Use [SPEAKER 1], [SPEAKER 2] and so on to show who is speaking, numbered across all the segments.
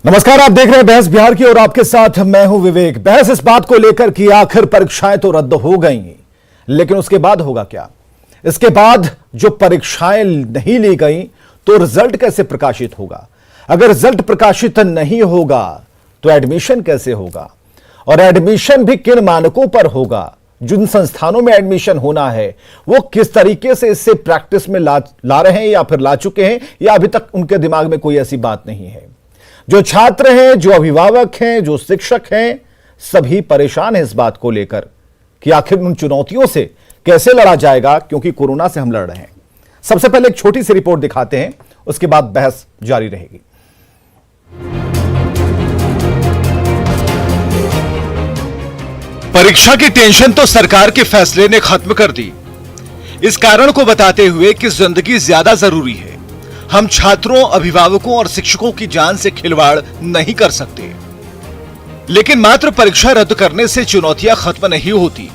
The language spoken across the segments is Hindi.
[SPEAKER 1] नमस्कार, आप देख रहे हैं बहस बिहार की और आपके साथ मैं हूं विवेक। बहस इस बात को लेकर कि आखिर परीक्षाएं तो रद्द हो गई, लेकिन उसके बाद होगा क्या? इसके बाद जो परीक्षाएं नहीं ली गई तो रिजल्ट कैसे प्रकाशित होगा? अगर रिजल्ट प्रकाशित नहीं होगा तो एडमिशन कैसे होगा? और एडमिशन भी किन मानकों पर होगा? जिन संस्थानों में एडमिशन होना है वो किस तरीके से इससे प्रैक्टिस में ला रहे हैं या फिर ला चुके हैं, या अभी तक उनके दिमाग में कोई ऐसी बात नहीं है। जो छात्र हैं, जो अभिभावक हैं, जो शिक्षक हैं, सभी परेशान हैं इस बात को लेकर कि आखिर उन चुनौतियों से कैसे लड़ा जाएगा, क्योंकि कोरोना से हम लड़ रहे हैं। सबसे पहले एक छोटी सी रिपोर्ट दिखाते हैं, उसके बाद बहस जारी रहेगी।
[SPEAKER 2] परीक्षा की टेंशन तो सरकार के फैसले ने खत्म कर दी। इस कारण को बताते हुए कि जिंदगी ज्यादा जरूरी है, हम छात्रों, अभिभावकों और शिक्षकों की जान से खिलवाड़ नहीं कर सकते। लेकिन मात्र परीक्षा रद्द करने से चुनौतियां खत्म नहीं होती।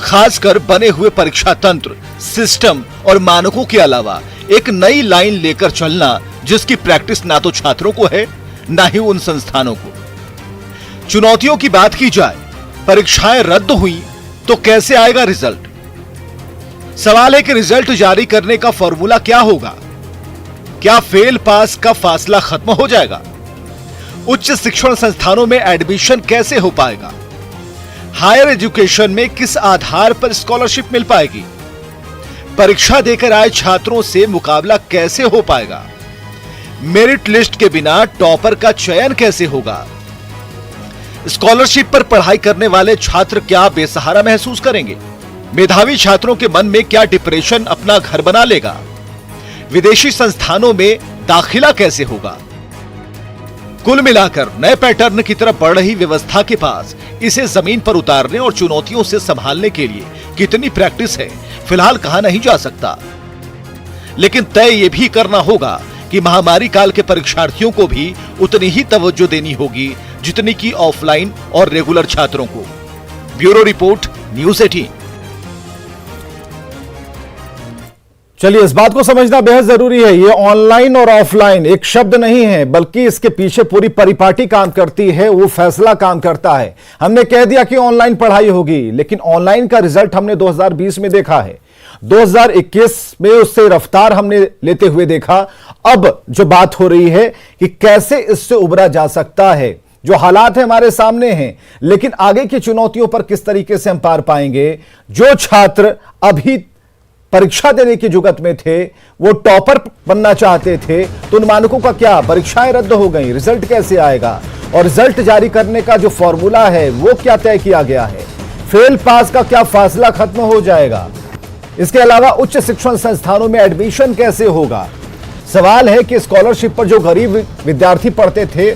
[SPEAKER 2] खासकर बने हुए परीक्षा तंत्र, सिस्टम और मानकों के अलावा एक नई लाइन लेकर चलना, जिसकी प्रैक्टिस ना तो छात्रों को है ना ही उन संस्थानों को। चुनौतियों की बात की जाए, परीक्षाएं रद्द हुई तो कैसे आएगा रिजल्ट? सवाल है कि रिजल्ट जारी करने का फॉर्मूला क्या होगा? क्या फेल पास का फासला खत्म हो जाएगा? उच्च शिक्षण संस्थानों में एडमिशन कैसे हो पाएगा? हायर एजुकेशन में किस आधार पर स्कॉलरशिप मिल पाएगी? परीक्षा देकर आए छात्रों से मुकाबला कैसे हो पाएगा? मेरिट लिस्ट के बिना टॉपर का चयन कैसे होगा? स्कॉलरशिप पर पढ़ाई करने वाले छात्र क्या बेसहारा महसूस करेंगे? मेधावी छात्रों के मन में क्या डिप्रेशन अपना घर बना लेगा? विदेशी संस्थानों में दाखिला कैसे होगा? कुल मिलाकर नए पैटर्न की तरफ बढ़ रही व्यवस्था के पास इसे जमीन पर उतारने और चुनौतियों से संभालने के लिए कितनी प्रैक्टिस है, फिलहाल कहा नहीं जा सकता। लेकिन तय यह भी करना होगा कि महामारी काल के परीक्षार्थियों को भी उतनी ही तवज्जो देनी होगी जितनी की ऑफलाइन और रेगुलर छात्रों को। Bureau report, news 18।
[SPEAKER 1] चलिए, इस बात को समझना बेहद जरूरी है। ये ऑनलाइन और ऑफलाइन एक शब्द नहीं है, बल्कि इसके पीछे पूरी परिपाटी काम करती है, वो फैसला काम करता है। हमने कह दिया कि ऑनलाइन पढ़ाई होगी, लेकिन ऑनलाइन का रिजल्ट हमने 2020 में देखा है, 2021 में उससे रफ्तार हमने लेते हुए देखा। अब जो बात हो रही है कि कैसे इससे उबरा जा सकता है, जो हालात है हमारे सामने हैं, लेकिन आगे की चुनौतियों पर किस तरीके से हम पार पाएंगे। जो छात्र अभी परीक्षा देने की जुगत में थे, वो टॉपर बनना चाहते थे, तो उन मानकों का क्या? परीक्षाएं रद्द हो गई, रिजल्ट कैसे आएगा? और रिजल्ट जारी करने का जो फॉर्मूला है वो क्या तय किया गया है? फेल पास का क्या फासला खत्म हो जाएगा? इसके अलावा उच्च शिक्षण संस्थानों में एडमिशन कैसे होगा? सवाल है कि स्कॉलरशिप पर जो गरीब विद्यार्थी पढ़ते थे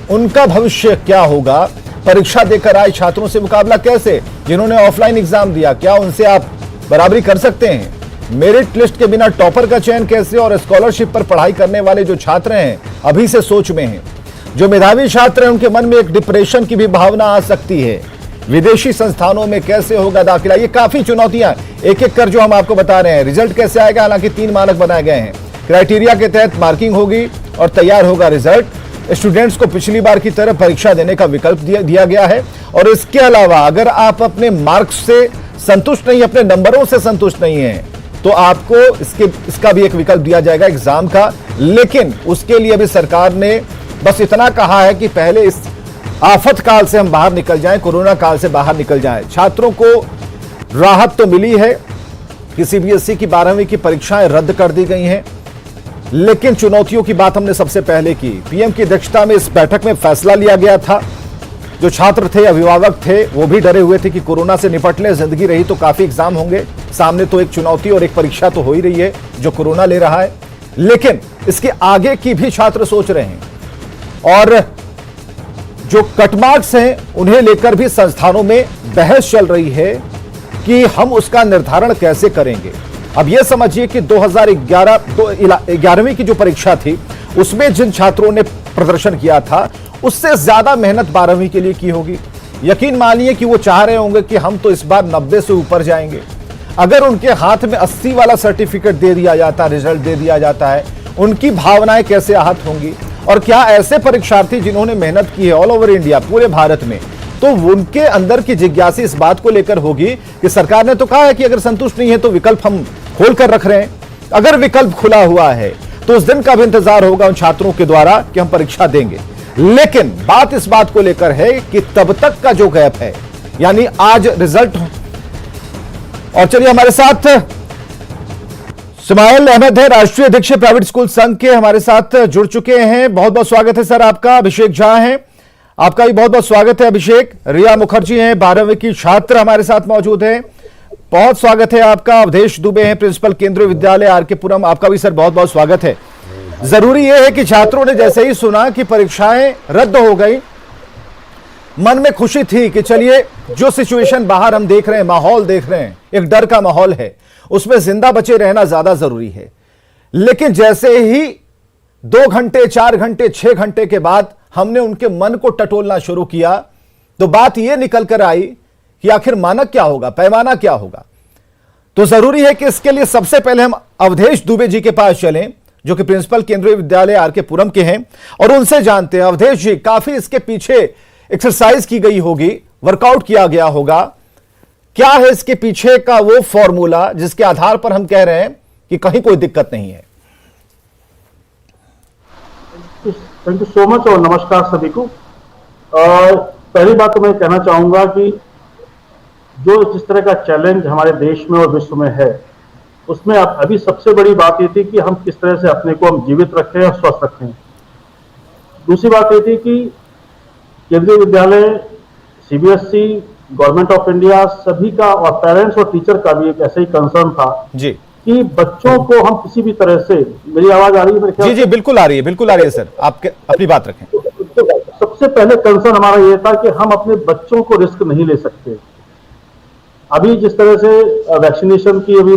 [SPEAKER 1] उनका भविष्य क्या होगा? परीक्षा देकर आए छात्रों से मुकाबला कैसे? जिन्होंने ऑफलाइन एग्जाम दिया, क्या उनसे आप बराबरी कर सकते हैं? मेरिट लिस्ट के बिना टॉपर का चयन कैसे? और स्कॉलरशिप पर पढ़ाई करने वाले जो छात्र हैं अभी से सोच में हैं, जो मेधावी छात्र हैं, उनके मन में एक डिप्रेशन की भी भावना आ सकती है। विदेशी संस्थानों में कैसे होगा दाखिला? ये काफी चुनौतियां एक एक कर जो हम आपको बता रहे हैं। रिजल्ट कैसे आएगा? हालांकि 3 मानक बनाए गए हैं, क्राइटेरिया के तहत मार्किंग होगी और तैयार होगा रिजल्ट। स्टूडेंट्स को पिछली बार की तरह परीक्षा देने का विकल्प दिया गया है। और इसके अलावा अगर आप अपने मार्क्स से संतुष्ट नहीं, अपने नंबरों से संतुष्ट नहीं है, तो आपको इसका भी एक विकल्प दिया जाएगा एग्जाम का। लेकिन उसके लिए भी सरकार ने बस इतना कहा है कि पहले इस आफत काल से हम बाहर निकल जाएं, कोरोना काल से बाहर निकल जाएं। छात्रों को राहत तो मिली है कि सीबीएसई की 12वीं की परीक्षाएं रद्द कर दी गई हैं, लेकिन चुनौतियों की बात हमने सबसे पहले की। पीएम की अध्यक्षता में इस बैठक में फैसला लिया गया था। जो छात्र थे, अभिभावक थे, वो भी डरे हुए थे कि कोरोना से निपट ले, जिंदगी रही तो काफी एग्जाम होंगे, सामने तो एक चुनौती और एक परीक्षा तो हो ही रही है जो कोरोना ले रहा है। लेकिन इसके आगे की भी छात्र सोच रहे हैं, और जो कट मार्क्स हैं उन्हें लेकर भी संस्थानों में बहस चल रही है कि हम उसका निर्धारण कैसे करेंगे। अब यह समझिए कि 2011वीं की जो परीक्षा थी उसमें जिन छात्रों ने प्रदर्शन किया था, उससे ज्यादा मेहनत 12वीं के लिए की होगी। यकीन मानिए कि वो चाह रहे होंगे कि हम तो इस बार 90 से ऊपर जाएंगे। अगर उनके हाथ में 80 वाला सर्टिफिकेट दे दिया जाता, रिजल्ट दे दिया जाता है, उनकी भावनाएं कैसे आहत होंगी। और क्या ऐसे परीक्षार्थी जिन्होंने मेहनत की है ऑल ओवर इंडिया, पूरे भारत में, तो उनके अंदर की जिज्ञासा इस बात को लेकर होगी कि सरकार ने तो कहा है कि अगर संतुष्ट नहीं है तो विकल्प हम खोल कर रख रहे हैं। अगर विकल्प खुला हुआ है तो उस दिन का भी इंतजार होगा उन छात्रों के द्वारा कि हम परीक्षा देंगे। लेकिन बात इस बात को लेकर है कि तब तक का जो गैप है, यानी आज रिजल्ट। और चलिए हमारे साथ इस्माइल अहमद है, राष्ट्रीय अध्यक्ष प्राइवेट स्कूल संघ के, हमारे साथ जुड़ चुके हैं। बहुत बहुत स्वागत है सर आपका। अभिषेक झा हैं, आपका भी बहुत बहुत स्वागत है अभिषेक। रिया मुखर्जी हैं, 12वीं की छात्र हमारे साथ मौजूद है, बहुत स्वागत है आपका। अवधेश दुबे हैं, प्रिंसिपल केंद्रीय विद्यालय आर.के. पुरम, आपका भी सर बहुत बहुत स्वागत है। जरूरी यह है कि छात्रों ने जैसे ही सुना कि परीक्षाएं रद्द हो गई, मन में खुशी थी कि चलिए जो सिचुएशन बाहर हम देख रहे हैं, माहौल देख रहे हैं, एक डर का माहौल है, उसमें जिंदा बचे रहना ज्यादा जरूरी है। लेकिन जैसे ही 2 घंटे, 4 घंटे, 6 घंटे के बाद हमने उनके मन को टटोलना शुरू किया तो बात यह निकल कर आई कि आखिर मानक क्या होगा, पैमाना क्या होगा। तो जरूरी है कि इसके लिए सबसे पहले हम अवधेश दुबे जी के पास चलें, जो कि प्रिंसिपल केंद्रीय विद्यालय आर.के. पुरम के हैं, और उनसे जानते हैं। अवधेश जी, काफी इसके पीछे एक्सरसाइज की गई होगी, वर्कआउट किया गया होगा, क्या है इसके पीछे का वो फॉर्मूला जिसके आधार पर हम कह रहे हैं कि कहीं कोई दिक्कत नहीं है?
[SPEAKER 3] थैंक यू सो मच और नमस्कार सभी को। पहली बात तो मैं कहना चाहूंगा कि जो जिस तरह का चैलेंज हमारे देश में और विश्व में है, उसमें अभी सबसे बड़ी बात ये थी कि हम किस तरह से अपने को हम जीवित रखें और स्वस्थ रखें। दूसरी बात ये थी कि केंद्रीय विद्यालय, सीबीएसई, गवर्नमेंट ऑफ इंडिया, सभी का और पेरेंट्स और टीचर का भी एक ऐसा ही कंसर्न था
[SPEAKER 1] जी
[SPEAKER 3] कि बच्चों को हम किसी भी तरह से, मेरी आवाज आ रही है मेरे ख्याल?
[SPEAKER 1] जी जी बिल्कुल आ रही है, बिल्कुल आ रही है सर, आपके अपनी बात रखें।
[SPEAKER 3] तो सबसे पहले कंसर्न हमारा ये था कि हम अपने बच्चों को रिस्क नहीं ले सकते। अभी जिस तरह से वैक्सीनेशन की अभी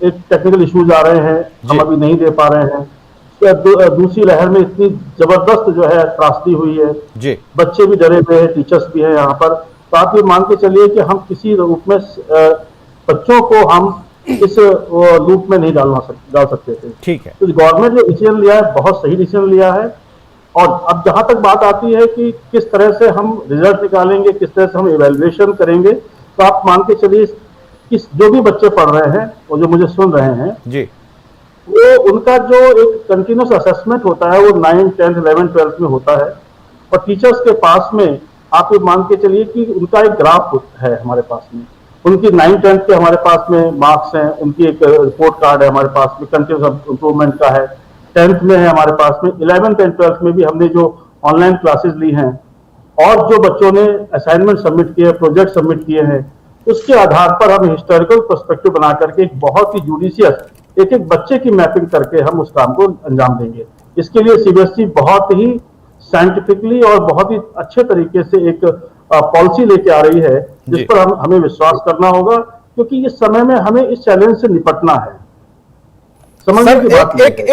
[SPEAKER 3] एक टेक्निकल इश्यूज आ रहे हैं, हम अभी नहीं दे पा रहे हैं। दूसरी लहर में इतनी जबरदस्त जो है त्रासदी हुई है
[SPEAKER 1] जी,
[SPEAKER 3] बच्चे भी डरे हुए हैं, टीचर्स भी हैं यहाँ पर। तो आप ये मान के चलिए कि हम किसी रूप में बच्चों को हम इस लूप में नहीं डाल सकते थे।
[SPEAKER 1] ठीक है।
[SPEAKER 3] तो गवर्नमेंट जो डिसीजन लिया है, बहुत सही डिसीजन लिया है। और अब जहां तक बात आती है कि किस तरह से हम रिजल्ट निकालेंगे, किस तरह से हम इवैल्यूएशन करेंगे, तो आप मान के चलिए कि जो भी बच्चे पढ़ रहे हैं और जो मुझे सुन रहे हैं
[SPEAKER 1] जी,
[SPEAKER 3] वो उनका जो एक कंटिन्यूस असेसमेंट होता है वो 9, 10, 11, 12 में होता है। और टीचर्स के पास में आप ये मान के चलिए कि उनका एक ग्राफ है हमारे पास में, उनकी 9, 10 के हमारे पास में मार्क्स हैं, उनकी एक रिपोर्ट कार्ड है हमारे पास में, कंटिन्यूस इंप्रूवमेंट का है। 10th में है हमारे पास में, 11th एंड 12th में भी हमने जो ऑनलाइन क्लासेस ली हैं और जो बच्चों ने असाइनमेंट सबमिट किए, प्रोजेक्ट सबमिट किए हैं, उसके आधार पर हम हिस्टोरिकल पर्सपेक्टिव बना करके एक बहुत ही जुडिशियस एक एक बच्चे की मैपिंग करके हम उस काम को अंजाम देंगे। इसके लिए सीबीएसई बहुत ही साइंटिफिकली और बहुत ही अच्छे तरीके से एक पॉलिसी लेके आ रही है, जिस पर हमें विश्वास करना होगा, क्योंकि इस समय में हमें इस चैलेंज से निपटना है।
[SPEAKER 1] सर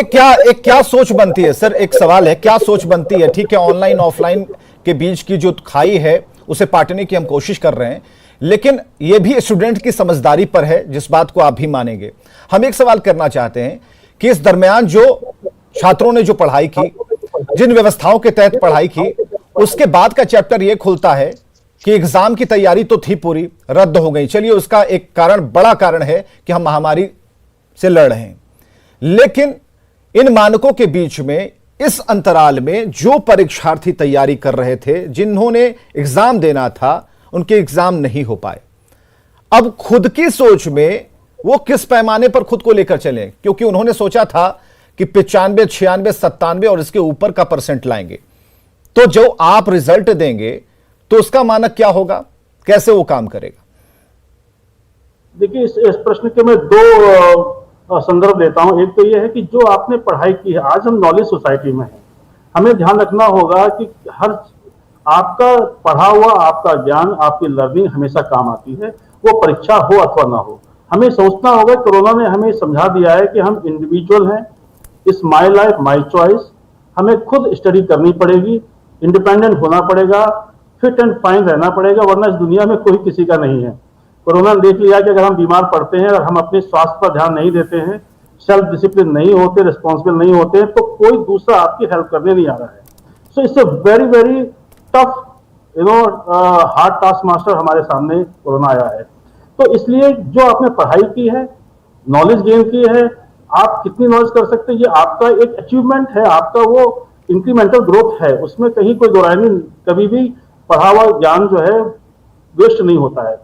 [SPEAKER 1] एक क्या सोच बनती है सर, एक सवाल है, क्या सोच बनती है? ठीक है, ऑनलाइन ऑफलाइन के बीच की जो खाई है उसे पाटने की हम कोशिश कर रहे हैं, लेकिन यह भी स्टूडेंट की समझदारी पर है, जिस बात को आप भी मानेंगे। हम एक सवाल करना चाहते हैं कि इस दरमियान जो छात्रों ने जो पढ़ाई की, जिन व्यवस्थाओं के तहत पढ़ाई की, उसके बाद का चैप्टर यह खुलता है कि एग्जाम की तैयारी तो थी पूरी, रद्द हो गई। चलिए, उसका एक कारण, बड़ा कारण है कि हम महामारी से लड़ रहे हैं, लेकिन इन मानकों के बीच में, इस अंतराल में जो परीक्षार्थी तैयारी कर रहे थे, जिन्होंने एग्जाम देना था, उनके एग्जाम नहीं हो पाए। अब खुद की सोच में वो किस पैमाने पर खुद को लेकर चले, क्योंकि उन्होंने सोचा था कि 95, 96, 97 और इसके ऊपर का परसेंट लाएंगे, तो जो आप रिजल्ट देंगे तो उसका मानक क्या होगा, कैसे वो काम करेगा?
[SPEAKER 3] देखिए, इस प्रश्न के मैं 2 संदर्भ देता हूं। एक तो यह है कि जो आपने पढ़ाई की है, आज हम नॉलेज सोसाइटी में हैं, हमें ध्यान रखना होगा कि हर आपका पढ़ा हुआ, आपका ज्ञान, आपकी लर्निंग हमेशा काम आती है, वो परीक्षा हो अथवा ना हो। हमें सोचना होगा, कोरोना ने हमें समझा दिया है कि हम इंडिविजुअल हैं, इस माई लाइफ माई चॉइस, हमें खुद स्टडी करनी पड़ेगी, इंडिपेंडेंट होना पड़ेगा, फिट एंड फाइन रहना पड़ेगा, वरना इस दुनिया में कोई किसी का नहीं है। कोरोना ने देख लिया कि अगर हम बीमार पड़ते हैं और हम अपने स्वास्थ्य पर ध्यान नहीं देते हैं सेल्फ डिसिप्लिन नहीं होते, रिस्पॉन्सिबल नहीं होते हैं, तो कोई दूसरा आपकी हेल्प करने नहीं आ रहा है। So it's a very very tough hard task master हमारे सामने कोरोना आया है। तो इसलिए जो आपने पढ़ाई की है, नॉलेज गेन की है, आप कितनी नॉलेज कर सकते हैं, ये आपका एक अचीवमेंट है, आपका वो इंक्रीमेंटल ग्रोथ है, उसमें कहीं कोई दोराय नहीं। कभी भी पढ़ा हुआ ज्ञान जो है वेस्ट नहीं होता है।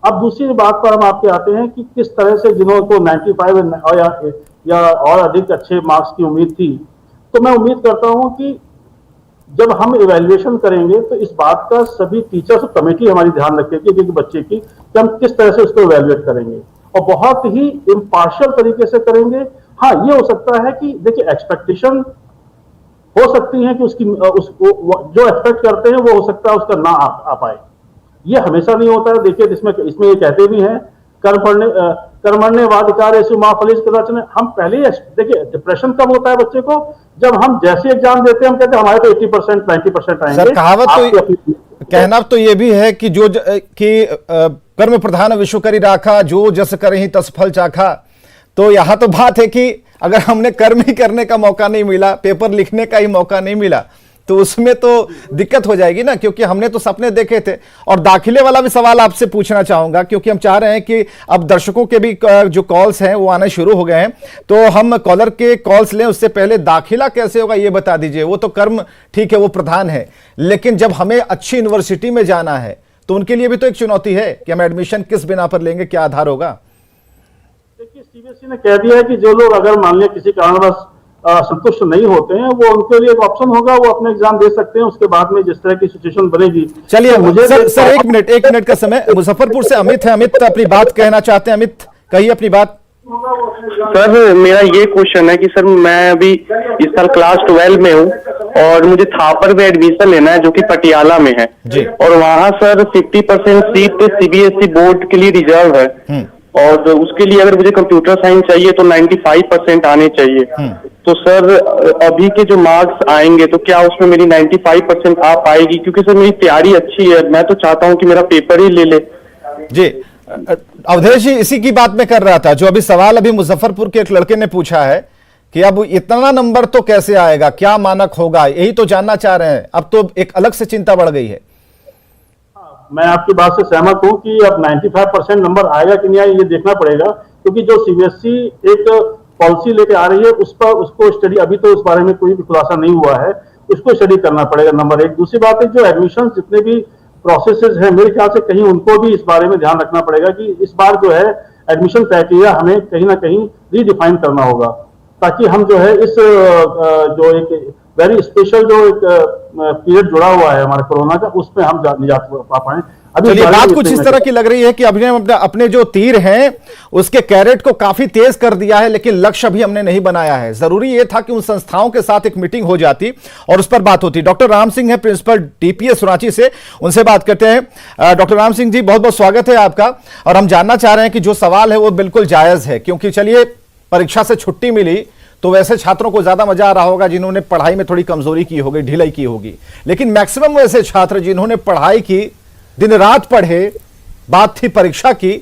[SPEAKER 3] अब दूसरी बात पर हम आपके आते हैं कि किस तरह से जिन्होंने 95 या और अधिक अच्छे मार्क्स की उम्मीद थी, तो मैं उम्मीद करता हूं कि जब हम इवैल्यूएशन करेंगे तो इस बात का सभी टीचर्स और कमेटी हमारी ध्यान रखेगी कि बच्चे की कि हम किस तरह से उसको इवैल्यूएट करेंगे और बहुत ही इम्पार्शियल तरीके से करेंगे। हाँ, ये हो सकता है कि देखिए एक्सपेक्टेशन हो सकती है कि उसको जो एक्सपेक्ट करते हैं वो हो सकता है उसका ना आ पाए, ये हमेशा नहीं होता है। देखिए इसमें ये कहते भी हैं कर्मण्येवाधिकारेषु मा फलेषु कदाचन। हम पहले ही देखिए डिप्रेशन कब होता है बच्चे को, जब हम जैसे एग्जाम देते हैं हम कहते हैं हमारे तो 80% 90% आएंगे।
[SPEAKER 1] सर कहना तो ये भी है कि कर्म प्रधान विश्व करी राखा, जो जस करहि तस फल चाखा। तो यहां तो बात है कि अगर हमने कर्म ही करने का मौका नहीं मिला, पेपर लिखने का ही मौका नहीं मिला, तो उसमें तो दिक्कत हो जाएगी ना, क्योंकि हमने तो सपने देखे थे। और दाखिले वाला भी सवाल आपसे पूछना चाहूंगा, क्योंकि हम चाह रहे हैं कि अब दर्शकों के भी जो कॉल्स हैं वो आने शुरू हो गए हैं, तो हम कॉलर के कॉल्स लें। उससे पहले दाखिला कैसे होगा ये बता दीजिए। वो तो कर्म ठीक है, वो प्रधान है, लेकिन जब हमें अच्छी यूनिवर्सिटी में जाना है तो उनके लिए भी तो एक चुनौती है कि हम एडमिशन किस बिना पर लेंगे, क्या आधार होगा।
[SPEAKER 3] देखिए सीबीएसई ने कह दिया है कि जो लोग अगर मान लिया किसी कारणवश संतुष्ट नहीं होते हैं, वो उनके लिए एक ऑप्शन होगा, वो अपने एग्जाम दे सकते हैं। उसके बाद में जिस तरह की सिचुएशन बनेगी।
[SPEAKER 1] चलिए मुझे सर एक मिनट का समय। मुजफ्फरपुर से अमित है। अमित अपनी बात कहना चाहते हैं। अमित कहिए अपनी बात।
[SPEAKER 4] सर मेरा ये क्वेश्चन है कि सर मैं अभी इस साल क्लास 12 में हूँ और मुझे थापर में एडमिशन लेना है जो कि पटियाला में है
[SPEAKER 1] जी।
[SPEAKER 4] और वहाँ सर 50% सीट सीबीएसई बोर्ड के लिए रिजर्व है और उसके लिए अगर मुझे कंप्यूटर साइंस चाहिए तो 95% आने चाहिए। तो सर अभी के जो मार्क्स आएंगे तो क्या उसमें मेरी 95% आ पाएगी? क्योंकि सर मेरी तैयारी अच्छी है, मैं तो चाहता हूं कि मेरा पेपर ही ले ले।
[SPEAKER 1] जी अवधेश जी, इसी की बात मैं कर रहा था। जो अभी सवाल अभी मुजफ्फरपुर के एक लड़के ने पूछा है कि अब इतना नंबर तो कैसे आएगा, क्या मानक होगा, यही तो जानना चाह रहे हैं। अब तो एक अलग से चिंता बढ़ गई है।
[SPEAKER 3] मैं आपकी बात से सहमत हूं कि अब 95% नंबर आएगा कि नहीं आएगा ये देखना पड़ेगा, क्योंकि जो सीबीएसई एक पॉलिसी लेके आ रही है उस पर उसको स्टडी, अभी तो उस बारे में कोई भी खुलासा नहीं हुआ है, उसको स्टडी करना पड़ेगा, नंबर एक। दूसरी बात है जो एडमिशन जितने भी प्रोसेसेस हैं, मेरे ख्याल से कहीं उनको भी इस बारे में ध्यान रखना पड़ेगा कि इस बार जो है एडमिशन क्राइटेरिया हमें कहीं ना कहीं रीडिफाइन करना होगा, ताकि हम जो है इस जो एक वेरी स्पेशल जो एक पीरियड जुड़ा हुआ है हमारे कोरोना का, उसमें हम निजात पा पाए।
[SPEAKER 1] चलिए बात कुछ इस तरह की लग रही है कि अपने जो तीर हैं उसके कैरेट को काफी तेज कर दिया है, लेकिन लक्ष्य अभी हमने नहीं बनाया है। जरूरी यह था कि उन संस्थाओं के साथ एक मीटिंग हो जाती और उस पर बात होती। डॉक्टर राम सिंह है प्रिंसिपल डीपीएस रांची से, उनसे बात करते हैं। डॉक्टर राम सिंह जी, बहुत बहुत स्वागत है आपका। और हम जानना चाह रहे हैं कि जो सवाल है वो बिल्कुल जायज है, क्योंकि चलिए परीक्षा से छुट्टी मिली तो वैसे छात्रों को ज्यादा मजा आ रहा होगा जिन्होंने पढ़ाई में थोड़ी कमजोरी की होगी, ढिलाई की होगी, लेकिन मैक्सिमम वैसे छात्र जिन्होंने पढ़ाई की, दिन रात पढ़े, बात थी परीक्षा की,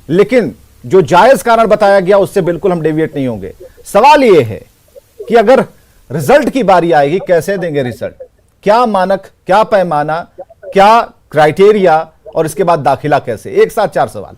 [SPEAKER 1] लेकिन जो जायज कारण बताया गया उससे बिल्कुल हम डेविएट नहीं होंगे। सवाल यह है कि अगर रिजल्ट की बारी आएगी कैसे देंगे रिजल्ट, क्या मानक, क्या पैमाना, क्या क्राइटेरिया, और इसके बाद दाखिला कैसे? एक साथ 4 सवाल।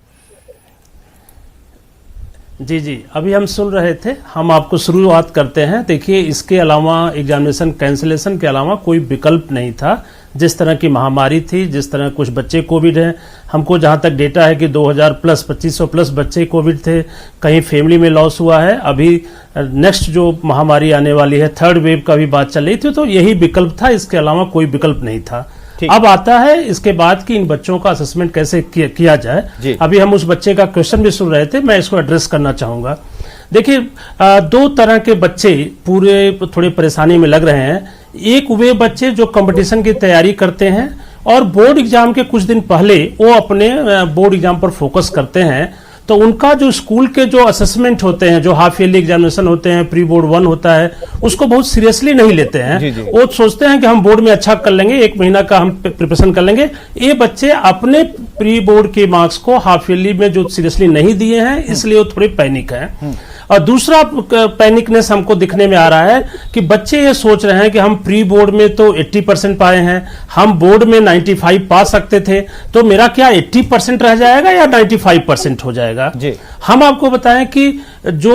[SPEAKER 5] जी अभी हम सुन रहे थे, हम आपको शुरुआत करते हैं। देखिए इसके अलावा एग्जामिनेशन कैंसिलेशन के अलावा कोई विकल्प नहीं था। जिस तरह की महामारी थी, जिस तरह कुछ बच्चे कोविड हैं, हमको जहां तक डेटा है कि 2000 प्लस 2500 प्लस बच्चे कोविड थे, कहीं फैमिली में लॉस हुआ है। अभी नेक्स्ट जो महामारी आने वाली है, थर्ड वेव का भी बात चल रही थी, तो यही विकल्प था, इसके अलावा कोई विकल्प नहीं था। अब आता है इसके बाद कि इन बच्चों का असेसमेंट कैसे किया जाए। अभी हम उस बच्चे का क्वेश्चन भी सुन रहे थे, मैं इसको एड्रेस करना चाहूंगा। देखिए 2 तरह के बच्चे पूरे थोड़े परेशानी में लग रहे हैं। एक वे बच्चे जो कंपटीशन की तैयारी करते हैं और बोर्ड एग्जाम के कुछ दिन पहले वो अपने बोर्ड एग्जाम पर फोकस करते हैं, तो उनका जो स्कूल के जो असेसमेंट होते हैं, जो हाफ ईयरली एग्जामिनेशन होते हैं, प्री बोर्ड 1 होता है, उसको बहुत सीरियसली नहीं लेते हैं। वो सोचते हैं कि हम बोर्ड में अच्छा कर लेंगे, 1 महीना का हम प्रिपरेशन कर लेंगे। ये बच्चे अपने प्री बोर्ड के मार्क्स को हाफ ईयरली में जो सीरियसली नहीं दिए हैं, इसलिए वो थोड़े पैनिक हैं। और दूसरा पैनिकनेस हमको दिखने में आ रहा है कि बच्चे ये सोच रहे हैं कि हम प्री बोर्ड में तो 80% पाए हैं, हम बोर्ड में 95 पा सकते थे, तो मेरा क्या 80% रह जाएगा या 95% हो जाएगा
[SPEAKER 1] जी।
[SPEAKER 5] हम आपको बताएं कि जो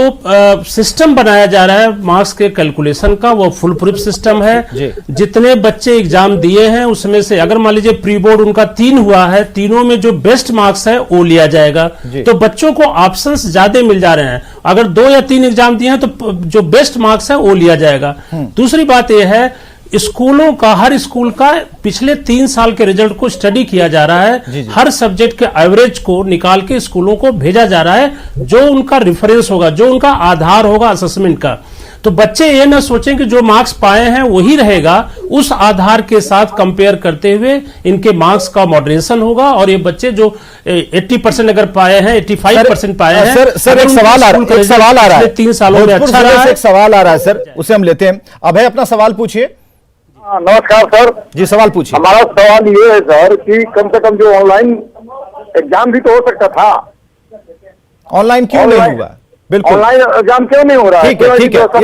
[SPEAKER 5] सिस्टम बनाया जा रहा है मार्क्स के कैलकुलेशन का, वो फुल प्रूफ सिस्टम है। जितने बच्चे एग्जाम दिए हैं उसमें से अगर मान लीजिए प्री बोर्ड उनका 3 हुआ है, तीनों में जो बेस्ट मार्क्स है वो लिया जाएगा। तो बच्चों को ऑप्शंस ज्यादा मिल जा रहे हैं। अगर 2 या 3 एग्जाम दिए हैं तो जो बेस्ट मार्क्स है वो लिया जाएगा। दूसरी बात यह है स्कूलों का, हर स्कूल का पिछले 3 साल के रिजल्ट को स्टडी किया जा रहा है। हर सब्जेक्ट के एवरेज को निकाल के स्कूलों को भेजा जा रहा है, जो उनका रेफरेंस होगा, जो उनका आधार होगा असेसमेंट का। तो बच्चे ये ना सोचें कि जो मार्क्स पाए हैं वही रहेगा, उस आधार के साथ कंपेयर करते हुए इनके मार्क्स का मॉडरेशन होगा। और ये बच्चे जो 80% अगर पाए हैं, 85% पाए हैं।
[SPEAKER 1] सर एक सवाल आ रहा है
[SPEAKER 5] 3 सालों में अच्छा रहा है।
[SPEAKER 1] एक सवाल आ रहा है सर, उसे हम लेते हैं। अभय अपना सवाल पूछिए।
[SPEAKER 6] नमस्कार सर
[SPEAKER 1] जी सवाल पूछिए।
[SPEAKER 6] हमारा सवाल ये है सर कि कम से कम जो ऑनलाइन एग्जाम भी तो हो सकता था।
[SPEAKER 1] ऑनलाइन क्यों नहीं हुआ? बिल्कुल
[SPEAKER 6] ऑनलाइन एग्जाम क्यों नहीं हो रहा है?
[SPEAKER 1] ठीक है।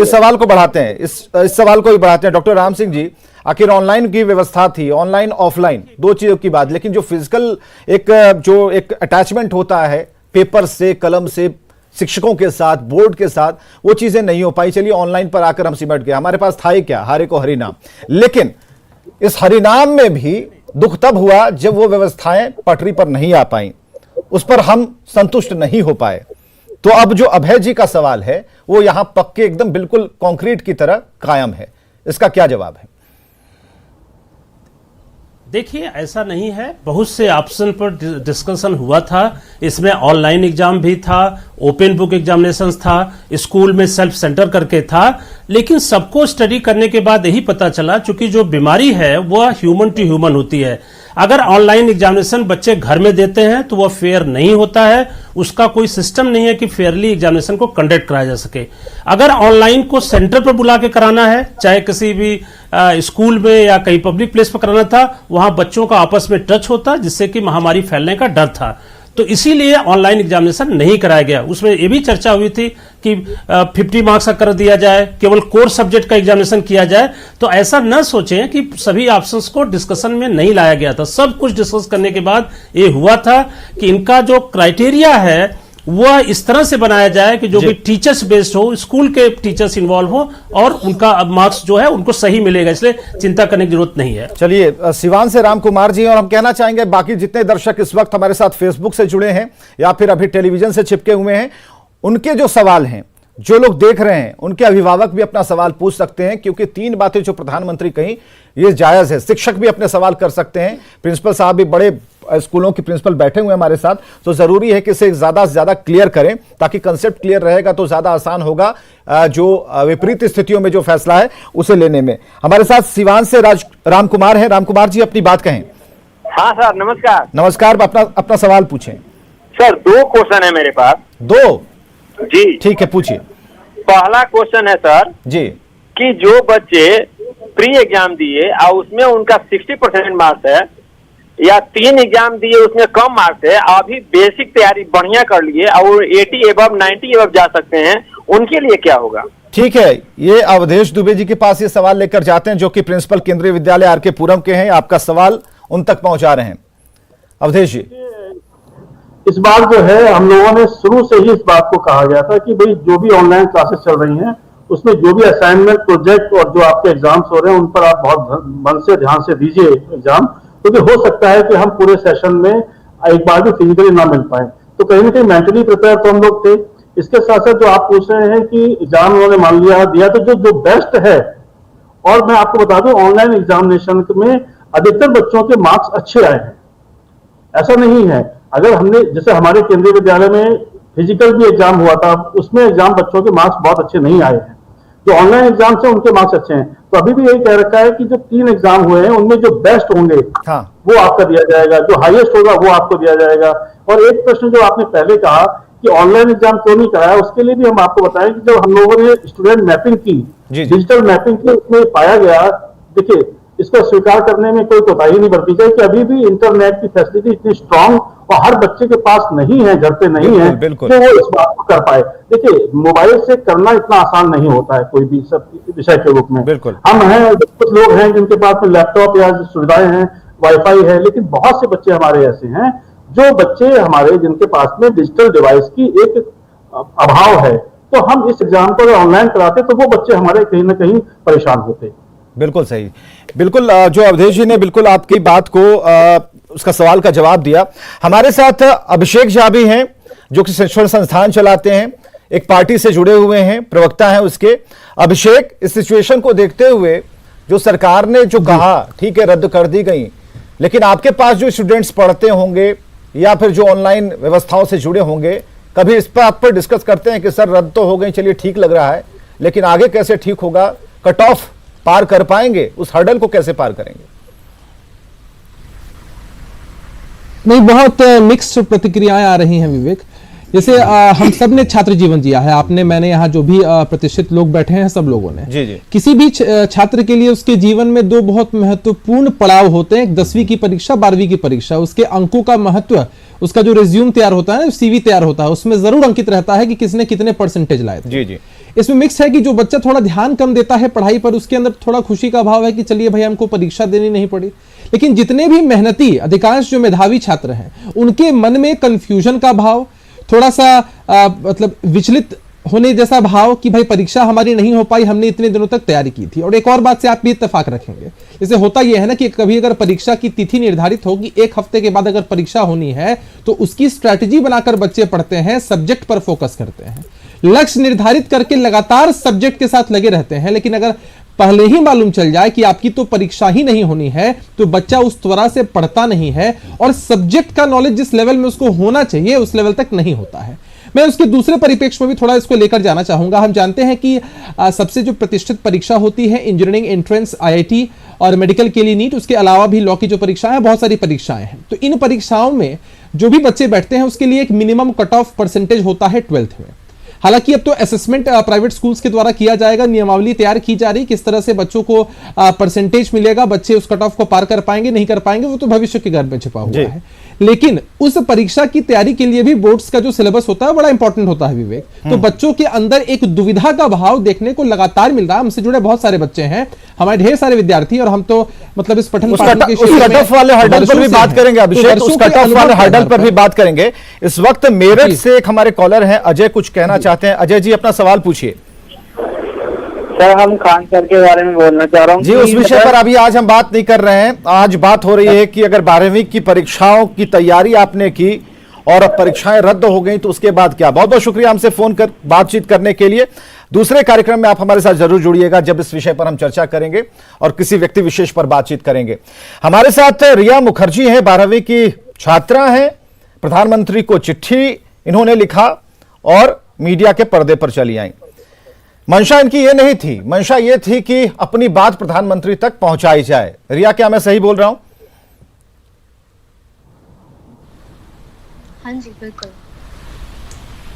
[SPEAKER 1] इस सवाल को बढ़ाते हैं, इस सवाल को भी बढ़ाते हैं। डॉक्टर राम सिंह जी, आखिर ऑनलाइन की व्यवस्था थी, ऑनलाइन ऑफलाइन दो चीजों की बात, लेकिन जो फिजिकल एक अटैचमेंट होता है पेपर से, कलम से, शिक्षकों के साथ, बोर्ड के साथ, वो चीजें नहीं हो पाई। चलिए ऑनलाइन पर आकर हम सिमट गए, हमारे पास था ही क्या, हारे को हरिनाम। लेकिन इस हरिनाम में भी दुख तब हुआ जब वो व्यवस्थाएं पटरी पर नहीं आ पाई, उस पर हम संतुष्ट नहीं हो पाए। तो अब जो अभय जी का सवाल है वो यहां पक्के एकदम बिल्कुल कंक्रीट की तरह कायम है, इसका क्या जवाब है?
[SPEAKER 5] देखिए ऐसा नहीं है, बहुत से ऑप्शन पर डिस्कशन हुआ था। इसमें ऑनलाइन एग्जाम भी था, ओपन बुक एग्जामिनेशंस था, स्कूल में सेल्फ सेंटर करके था। लेकिन सबको स्टडी करने के बाद यही पता चला, चूंकि जो बीमारी है वह ह्यूमन टू ह्यूमन होती है। अगर ऑनलाइन एग्जामिनेशन बच्चे घर में देते हैं तो वह फेयर नहीं होता है, उसका कोई सिस्टम नहीं है कि फेयरली एग्जामिनेशन को कंडक्ट कराया जा सके। अगर ऑनलाइन को सेंटर पर बुला के कराना है, चाहे किसी भी स्कूल में या कहीं पब्लिक प्लेस पर कराना था, वहां बच्चों का आपस में टच होता, जिससे कि महामारी फैलने का डर था। तो इसीलिए ऑनलाइन एग्जामिनेशन नहीं कराया गया। उसमें यह भी चर्चा हुई थी कि 50 मार्क्स का कर दिया जाए, केवल कोर सब्जेक्ट का एग्जामिनेशन किया जाए। तो ऐसा न सोचें कि सभी ऑप्शंस को डिस्कशन में नहीं लाया गया था। सब कुछ डिस्कस करने के बाद ये हुआ था कि इनका जो क्राइटेरिया है वह इस तरह से बनाया जाए कि जो भी टीचर्स बेस्ड हो, स्कूल के टीचर्स इन्वॉल्व हो और उनका मार्क्स जो है उनको सही मिलेगा, इसलिए चिंता करने की जरूरत नहीं है।
[SPEAKER 1] चलिए सिवान से राम कुमार जी, और हम कहना चाहेंगे बाकी जितने दर्शक इस वक्त हमारे साथ फेसबुक से जुड़े हैं या फिर अभी टेलीविजन से चिपके हुए हैं, उनके जो सवाल हैं, जो लोग देख रहे हैं, उनके अभिभावक भी अपना सवाल पूछ सकते हैं, क्योंकि 3 बातें जो प्रधानमंत्री कही ये जायज है। शिक्षक भी अपने सवाल कर सकते हैं, प्रिंसिपल साहब भी, बड़े स्कूलों के प्रिंसिपल बैठे हुए हैं हमारे साथ, तो जरूरी है कि इसे ज्यादा से ज्यादा क्लियर करें, ताकि कंसेप्ट क्लियर रहेगा तो ज्यादा आसान होगा जो विपरीत स्थितियों में जो फैसला है उसे लेने में। हमारे साथ सिवान से राम कुमार है। राम कुमार जी अपनी बात कहें।
[SPEAKER 7] हाँ सर नमस्कार।
[SPEAKER 1] नमस्कार, अपना सवाल पूछें।
[SPEAKER 7] सर 2 क्वेश्चन है मेरे पास।
[SPEAKER 1] 2?
[SPEAKER 7] जी
[SPEAKER 1] ठीक है, पूछिए।
[SPEAKER 7] पहला क्वेश्चन है सर
[SPEAKER 1] जी
[SPEAKER 7] कि जो बच्चे प्री एग्जाम दिए और उसमें उनका 60% मार्क्स है, या 3 एग्जाम दिए उसमें कम मार्क्स है, अभी बेसिक तैयारी बढ़िया कर लिए और 80 एबव 90 एबव जा सकते हैं, उनके लिए क्या होगा?
[SPEAKER 1] ठीक है, ये अवधेश दुबे जी के पास ये सवाल लेकर जाते हैं, जो कि प्रिंसिपल केंद्रीय विद्यालय आर के पुरम के हैं। आपका सवाल उन तक पहुंचा रहे हैं अवधेश जी।
[SPEAKER 3] इस बार जो है हम लोगों ने शुरू से ही इस बात को कहा गया था कि भाई जो भी ऑनलाइन क्लासेस चल रही हैं उसमें जो भी असाइनमेंट, प्रोजेक्ट और जो आपके एग्जाम्स हो रहे हैं उन पर आप बहुत मन से, ध्यान से दीजिए एग्जाम, क्योंकि हो सकता है कि हम पूरे सेशन में एक बार भी फिजिकली ना मिल पाए। तो कहीं ना कहीं मेंटली प्रिपेयर तो हम लोग थे। इसके साथ साथ जो आप पूछ रहे हैं कि एग्जाम उन्होंने मान लिया दिया, तो जो बेस्ट है, और मैं आपको बता दूं ऑनलाइन एग्जामिनेशन में अधिकतर बच्चों के मार्क्स अच्छे आए हैं। ऐसा नहीं है, अगर हमने, जैसे हमारे केंद्रीय विद्यालय में फिजिकल भी एग्जाम हुआ था, उसमें एग्जाम बच्चों के मार्क्स बहुत अच्छे नहीं आए हैं। जो ऑनलाइन एग्जाम से उनके मार्क्स अच्छे हैं। तो अभी भी यही कह रखा है कि जो 3 एग्जाम हुए हैं उनमें जो बेस्ट होंगे वो आपका दिया जाएगा, जो हाईएस्ट होगा वो आपको दिया जाएगा। और एक प्रश्न जो आपने पहले कहा कि ऑनलाइन एग्जाम क्यों नहीं कराया, उसके लिए भी हम आपको बताएं कि जब हम लोगों ने स्टूडेंट मैपिंग की, डिजिटल मैपिंग की, उसमें पाया गया, देखिए इसको स्वीकार करने में कोई कोताही नहीं बरती जाए कि अभी भी इंटरनेट की फैसिलिटी इतनी स्ट्रांग और हर बच्चे के पास नहीं है, घर पे नहीं है
[SPEAKER 1] बिल्कुल।
[SPEAKER 3] कि वो इस बात को कर पाए। देखिए, मोबाइल से करना इतना आसान नहीं होता है कोई भी सब विषय के रूप में।
[SPEAKER 1] बिल्कुल।
[SPEAKER 3] हम हैं, कुछ लोग हैं जिनके पास में लैपटॉप या सुविधाएं हैं, वाईफाई है, लेकिन बहुत से बच्चे हमारे ऐसे हैं जो बच्चे हमारे जिनके पास में डिजिटल डिवाइस की एक अभाव है। तो हम इस एग्जाम को ऑनलाइन कराते तो वो बच्चे हमारे कहीं ना कहीं परेशान होते।
[SPEAKER 1] बिल्कुल सही, बिल्कुल जो अवधेश जी ने बिल्कुल आपकी बात को उसका सवाल का जवाब दिया। हमारे साथ अभिषेक झा भी हैं जो कि शिक्षण संस्थान चलाते हैं, एक पार्टी से जुड़े हुए हैं, प्रवक्ता हैं उसके। अभिषेक, इस सिचुएशन को देखते हुए जो सरकार ने जो कहा, ठीक है रद्द कर दी गई, लेकिन आपके पास जो स्टूडेंट्स पढ़ते होंगे या फिर जो ऑनलाइन व्यवस्थाओं से जुड़े होंगे, कभी इस पर आप पर डिस्कस करते हैं कि सर रद्द तो हो गई, चलिए ठीक लग रहा है, लेकिन आगे कैसे ठीक होगा, कट ऑफ पार कर पाएंगे, उस हर्डल को कैसे पार करेंगे?
[SPEAKER 8] नहीं, बहुत मिक्स्ड प्रतिक्रियाएं आ रही हैं विवेक। जैसे हम सब ने छात्र जीवन जिया है, आपने, मैंने, यहाँ जो भी प्रतिष्ठित लोग बैठे हैं सब लोगों ने।
[SPEAKER 1] जी जी।
[SPEAKER 8] किसी भी छात्र के लिए उसके जीवन में दो बहुत महत्वपूर्ण पड़ाव होते हैं, 10वीं की परीक्षा, 12वीं की परीक्षा। उसके अंकों का महत्व, उसका जो रिज्यूम तैयार होता है, सीवी तैयार होता है, उसमें जरूर अंकित रहता है कि किसने कितने परसेंटेज लाए थे।
[SPEAKER 1] जी जी।
[SPEAKER 8] इसमें मिक्स है कि जो बच्चा थोड़ा ध्यान कम देता है पढ़ाई पर, उसके अंदर थोड़ा खुशी का भाव है कि चलिए भाई हमको परीक्षा देनी नहीं पड़ी। लेकिन जितने भी मेहनती, अधिकांश जो मेधावी छात्र हैं, उनके मन में कंफ्यूजन का भाव, थोड़ा सा मतलब विचलित होने जैसा भाव कि भाई परीक्षा हमारी नहीं हो पाई, हमने इतने दिनों तक तैयारी की थी। और एक और बात से आप भी इत्तेफाक रखेंगे, जैसे होता यह है ना कि कभी अगर परीक्षा की तिथि निर्धारित होगी, एक हफ्ते के बाद अगर परीक्षा होनी है, तो उसकी स्ट्रैटेजी बनाकर बच्चे पढ़ते हैं, सब्जेक्ट पर फोकस करते हैं, लक्ष्य निर्धारित करके लगातार सब्जेक्ट के साथ लगे रहते हैं। लेकिन अगर पहले ही मालूम चल जाए कि आपकी तो परीक्षा ही नहीं होनी है, तो बच्चा उस तरह से पढ़ता नहीं है और सब्जेक्ट का नॉलेज जिस लेवल में उसको होना चाहिए उस लेवल तक नहीं होता है। मैं उसके दूसरे परिप्रेक्ष्य में भी थोड़ा इसको लेकर जाना चाहूंगा। हम जानते हैं कि सबसे जो प्रतिष्ठित परीक्षा होती है इंजीनियरिंग एंट्रेंस, आईआईटी और मेडिकल के लिए नीट, उसके अलावा भी लॉ की जो परीक्षाएं हैं, बहुत सारी परीक्षाएं हैं। तो इन परीक्षाओं में जो भी बच्चे बैठते हैं उसके लिए एक मिनिमम कट ऑफ परसेंटेज होता है 12th में। हालांकि अब तो असेसमेंट प्राइवेट स्कूल्स के द्वारा किया जाएगा, नियमावली तैयार की जा रही, किस तरह से बच्चों को परसेंटेज मिलेगा, बच्चे उस कट ऑफ को पार कर पाएंगे नहीं कर पाएंगे, वो तो भविष्य के घर में छिपा हुआ है। लेकिन उस परीक्षा की तैयारी के लिए भी बोर्ड्स का जो सिलेबस होता है बड़ा इंपॉर्टेंट होता है विवेक। तो बच्चों के अंदर एक दुविधा का भाव देखने को लगातार मिल रहा है। हमसे जुड़े बहुत सारे बच्चे हैं, हमारे ढेर सारे विद्यार्थी, और हम तो मतलब इस पठन पाठन के
[SPEAKER 1] कट ऑफ वाले हर्डल पर भी बात करेंगे अभिषेक, उस कट ऑफ वाले हर्डल पर भी बात करेंगे। इस वक्त मेरठ से एक हमारे कॉलर हैं अजय, कुछ कहना चाहते हैं। अजय जी, अपना सवाल पूछिए।
[SPEAKER 9] सर, हम खान सर के बारे में बोलना चाह रहा हूँ
[SPEAKER 1] जी। उस विषय पर अभी आज हम बात नहीं कर रहे हैं। आज बात हो रही है कि अगर 12वीं की परीक्षाओं की तैयारी आपने की और अब परीक्षाएं रद्द हो गई तो उसके बाद क्या। बहुत बहुत शुक्रिया हमसे फोन कर बातचीत करने के लिए। दूसरे कार्यक्रम में आप हमारे साथ जरूर जुड़िएगा जब इस विषय पर हम चर्चा करेंगे और किसी व्यक्ति विशेष पर बातचीत करेंगे। हमारे साथ रिया मुखर्जी है, 12वीं की छात्रा हैं। प्रधानमंत्री को चिट्ठी इन्होंने लिखा और मीडिया के पर्दे पर चली आई। मंशा इनकी ये नहीं थी, मंशा ये थी कि अपनी बात प्रधानमंत्री तक पहुंचाई जाए। रिया, क्या मैं सही बोल रहा हूं?
[SPEAKER 10] हाँ जी, बिल्कुल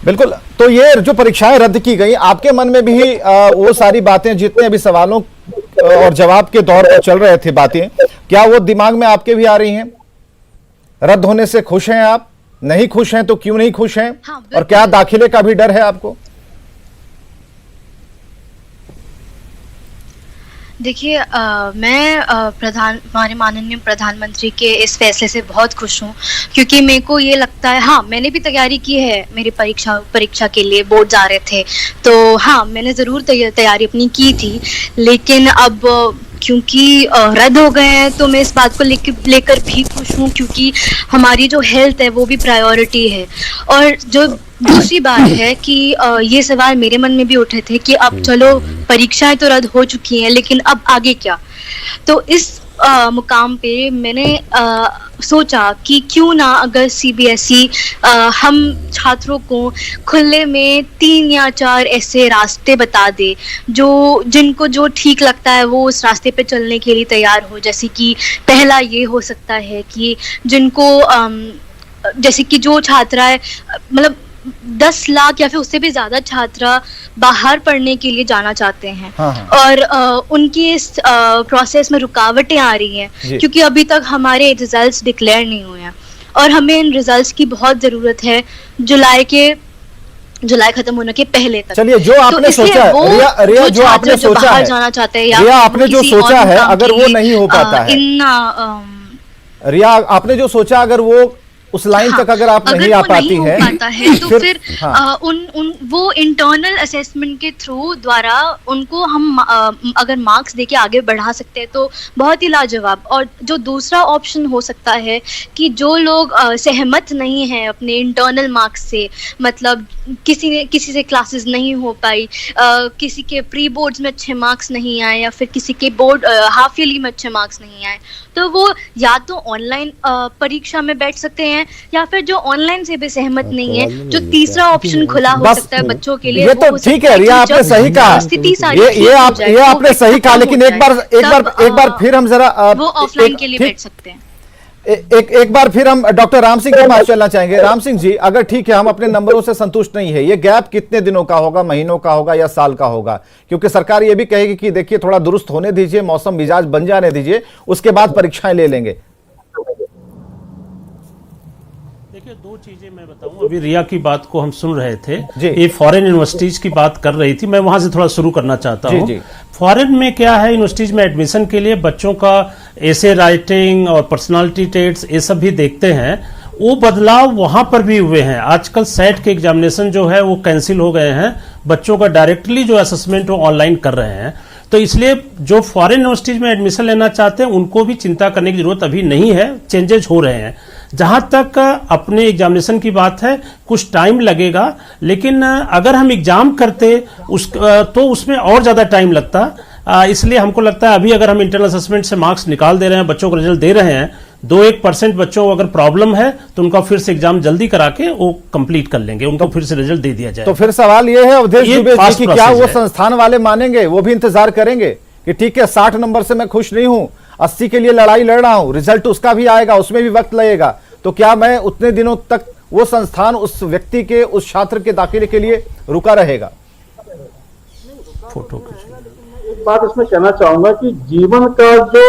[SPEAKER 1] बिल्कुल। तो ये जो परीक्षाएं रद्द की गई, आपके मन में भी वो सारी बातें, जितने भी सवालों और जवाब के दौर पर चल रहे थे बातें, क्या वो दिमाग में आपके भी आ रही हैं? रद्द होने से खुश हैं आप? नहीं खुश हैं तो क्यों नहीं खुश हैं?
[SPEAKER 10] हाँ,
[SPEAKER 1] और क्या दाखिले का भी डर है आपको?
[SPEAKER 10] देखिए, मैं हमारे माननीय प्रधानमंत्री के इस फैसले से बहुत खुश हूँ, क्योंकि मेरे को ये लगता है, हाँ मैंने भी तैयारी की है, मेरी परीक्षा के लिए बोर्ड जा रहे थे, तो हाँ मैंने ज़रूर तैयारी अपनी की थी। लेकिन अब क्योंकि रद्द हो गए हैं तो मैं इस बात को लेकर भी खुश हूँ, क्योंकि हमारी जो हेल्थ है वो भी प्रायोरिटी है। और जो दूसरी बात है कि ये सवाल मेरे मन में भी उठे थे कि अब चलो परीक्षाएं तो रद्द हो चुकी हैं, लेकिन अब आगे क्या। तो इस मुकाम पे मैंने सोचा कि क्यों ना अगर सीबीएसई हम छात्रों को खुले में 3 या 4 ऐसे रास्ते बता दे जिनको जो ठीक लगता है वो उस रास्ते पे चलने के लिए तैयार हो। जैसे कि पहला ये हो सकता है कि जिनको जैसे कि जो छात्रा है, मतलब 10 लाख या फिर उससे भी ज़्यादा छात्रा बाहर पढ़ने के लिए जाना चाहते हैं।
[SPEAKER 1] हाँ।
[SPEAKER 10] और उनकी इस प्रोसेस में रुकावटें आ रही हैं क्योंकि अभी तक हमारे रिजल्ट्स डिक्लेयर नहीं हुए हैं और हमें इन रिजल्ट्स की बहुत जरूरत है जुलाई खत्म होने के पहले तक।
[SPEAKER 1] चलिए, जो आपने सोचा है रिया, जो आपने सोचा है,
[SPEAKER 10] जाना चाहते हैं या
[SPEAKER 1] रिया, आपने जो सोचा है अगर वो नहीं हो पाता है, रिया आपने जो सोचा अगर वो उस लाइन तक अगर आप नहीं आ पाती है
[SPEAKER 10] तो फिर वो इंटरनल असेसमेंट के थ्रू द्वारा उनको हम अगर मार्क्स देके आगे बढ़ा सकते हैं तो बहुत ही लाजवाब। और जो दूसरा ऑप्शन हो सकता है कि जो लोग सहमत नहीं हैं अपने इंटरनल मार्क्स से, मतलब किसी से क्लासेस नहीं हो पाई, किसी के प्री बोर्ड्स में अच्छे मार्क्स नहीं आए या फिर किसी के बोर्ड हाफ ईयरली में अच्छे मार्क्स नहीं आए, तो वो या तो ऑनलाइन परीक्षा में बैठ सकते हैं या फिर जो ऑनलाइन से भी सहमत नहीं है, जो तीसरा ऑप्शन खुला हो सकता है बच्चों के लिए।
[SPEAKER 1] ये तो ठीक है रिया, आपने सही कहा, ये आपने सही कहा, लेकिन एक बार फिर हम जरा
[SPEAKER 10] वो ऑफलाइन के लिए बैठ सकते हैं।
[SPEAKER 1] एक बार फिर हम डॉक्टर राम सिंह के पास चलना चाहेंगे। राम सिंह जी, अगर ठीक है हम अपने नंबरों से संतुष्ट नहीं है, ये गैप कितने दिनों का होगा, महीनों का होगा या साल का होगा? क्योंकि सरकार ये भी कहेगी कि देखिए थोड़ा दुरुस्त होने दीजिए, मौसम मिजाज बन जाने दीजिए, उसके बाद परीक्षाएं ले लेंगे।
[SPEAKER 5] देखिए, दो चीजें मैं बताऊं। अभी रिया की बात को हम सुन रहे थे, ये फॉरेन यूनिवर्सिटीज की बात कर रही थी, मैं वहां से थोड़ा शुरू करना चाहता हूं। फॉरेन में क्या है, यूनिवर्सिटीज में एडमिशन के लिए बच्चों का एसे राइटिंग और पर्सनालिटी टेस्ट ये सब भी देखते हैं। वो बदलाव वहां पर भी हुए हैं। आजकल सेट के एग्जामिनेशन जो है वो कैंसिल हो गए हैं, बच्चों का डायरेक्टली जो असेसमेंट वो ऑनलाइन कर रहे हैं। तो इसलिए जो फॉरेन यूनिवर्सिटीज में एडमिशन लेना चाहते हैं उनको भी चिंता करने की जरूरत अभी नहीं है, चेंजेस हो रहे हैं। जहां तक अपने एग्जामिनेशन की बात है, कुछ टाइम लगेगा, लेकिन अगर हम एग्जाम करते तो उसमें और ज्यादा टाइम लगता। इसलिए हमको लगता है अभी अगर हम इंटरनल असेसमेंट से मार्क्स निकाल दे रहे हैं, बच्चों को रिजल्ट दे रहे हैं, 2-1% बच्चों को अगर प्रॉब्लम है तो उनका फिर से एग्जाम जल्दी करा के वो कंप्लीट कर लेंगे, उनको फिर से रिजल्ट दे दिया जाए।
[SPEAKER 1] तो फिर सवाल ये है अवधेश दुबे जी कि क्या वो संस्थान वाले मानेंगे, वो भी इंतजार करेंगे कि ठीक है 60 नंबर से मैं खुश नहीं हूं, 80 के लिए लड़ाई लड़ रहा हूं, रिजल्ट उसका भी आएगा, उसमें भी वक्त लगेगा, तो क्या मैं उतने दिनों तक वो संस्थान उस व्यक्ति के, उस छात्र के दाखिले के लिए रुका रहेगा?
[SPEAKER 5] फोटो
[SPEAKER 3] एक बात इसमें कहना चाहूंगा कि जीवन का जो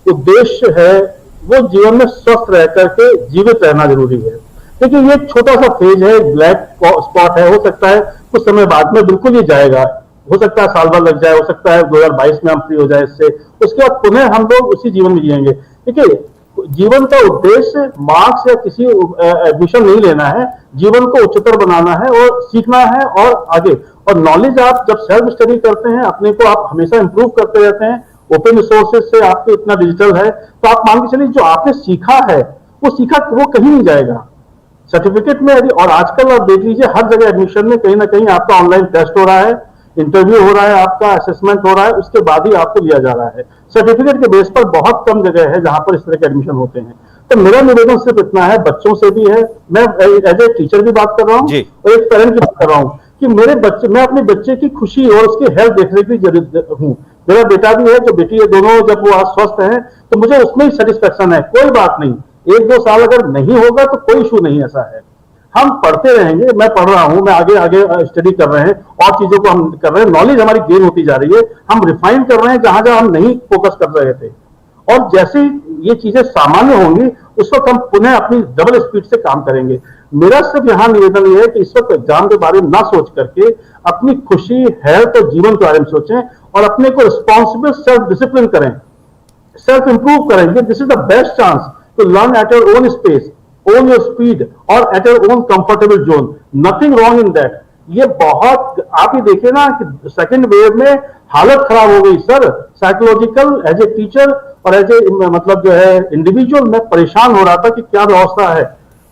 [SPEAKER 3] उद्देश्य है वो जीवन में स्वस्थ रह करके जीवित रहना जरूरी है। देखिए, ये छोटा सा फेज है, ब्लैक स्पॉट है, हो सकता है कुछ समय बाद में बिल्कुल ही जाएगा, हो सकता है साल भर लग जाए, हो सकता है 2022 में हम फ्री हो जाए इससे, उसके बाद पुनः हम लोग उसी जीवन में जिएंगे। देखिए, जीवन का उद्देश्य मार्क्स या किसी एडमिशन नहीं लेना है, जीवन को उच्चतर बनाना है और सीखना है और आगे। और नॉलेज आप जब सेल्फ स्टडी करते हैं, अपने को आप हमेशा इंप्रूव करते रहते हैं, ओपन रिसोर्सेज से आपके इतना डिजिटल है, तो आप मान के चलिए जो आपने सीखा है वो कहीं नहीं जाएगा सर्टिफिकेट में। यदि और आजकल आप देख लीजिए हर जगह एडमिशन में कहीं ना कहीं आपका ऑनलाइन टेस्ट हो रहा है, इंटरव्यू हो रहा है, आपका असेसमेंट हो रहा है, उसके बाद ही आपको लिया जा रहा है। सर्टिफिकेट के बेस पर बहुत कम जगह है जहां पर इस तरह के एडमिशन होते हैं। तो मेरा निवेदन सिर्फ इतना है, बच्चों से भी है, मैं एज ए टीचर भी बात कर रहा हूँ और एक पेरेंट की बात कर रहा हूँ कि मैं अपने बच्चे की खुशी और उसकी हेल्थ देखने की जरूरत हूँ। मेरा बेटा भी है, जो बेटी है, दोनों जब वो आज स्वस्थ हैं तो मुझे उसमें ही सेटिस्फेक्शन है। कोई बात नहीं, 1-2 साल अगर नहीं होगा तो कोई इशू नहीं, ऐसा है। हम पढ़ते रहेंगे, मैं पढ़ रहा हूं, मैं आगे स्टडी कर रहे हैं और चीजों को हम कर रहे हैं, नॉलेज हमारी गेन होती जा रही है, हम रिफाइन कर रहे हैं जहां जहां हम नहीं फोकस कर रहे थे। और जैसे ये चीजें सामान्य होंगी उस वक्त हम पुनः अपनी डबल स्पीड से काम करेंगे। मेरा सिर्फ यहाँ निवेदन ये है कि इस वक्त एग्जाम के बारे में ना सोच करके अपनी खुशी, हेल्थ और जीवन के बारे में सोचें और अपने को रिस्पॉन्सिबल सेल्फ डिसिप्लिन करें, सेल्फ इंप्रूव करेंगे। This is the best chance to learn at your own space, own your speed और at your own comfortable zone, nothing wrong in that। ये बहुत आप ही देखिए ना कि सेकेंड वेव में हालत खराब हो गई sir, psychological as a teacher और एज ए मतलब जो है इंडिविजुअल मैं परेशान हो रहा था कि क्या व्यवस्था है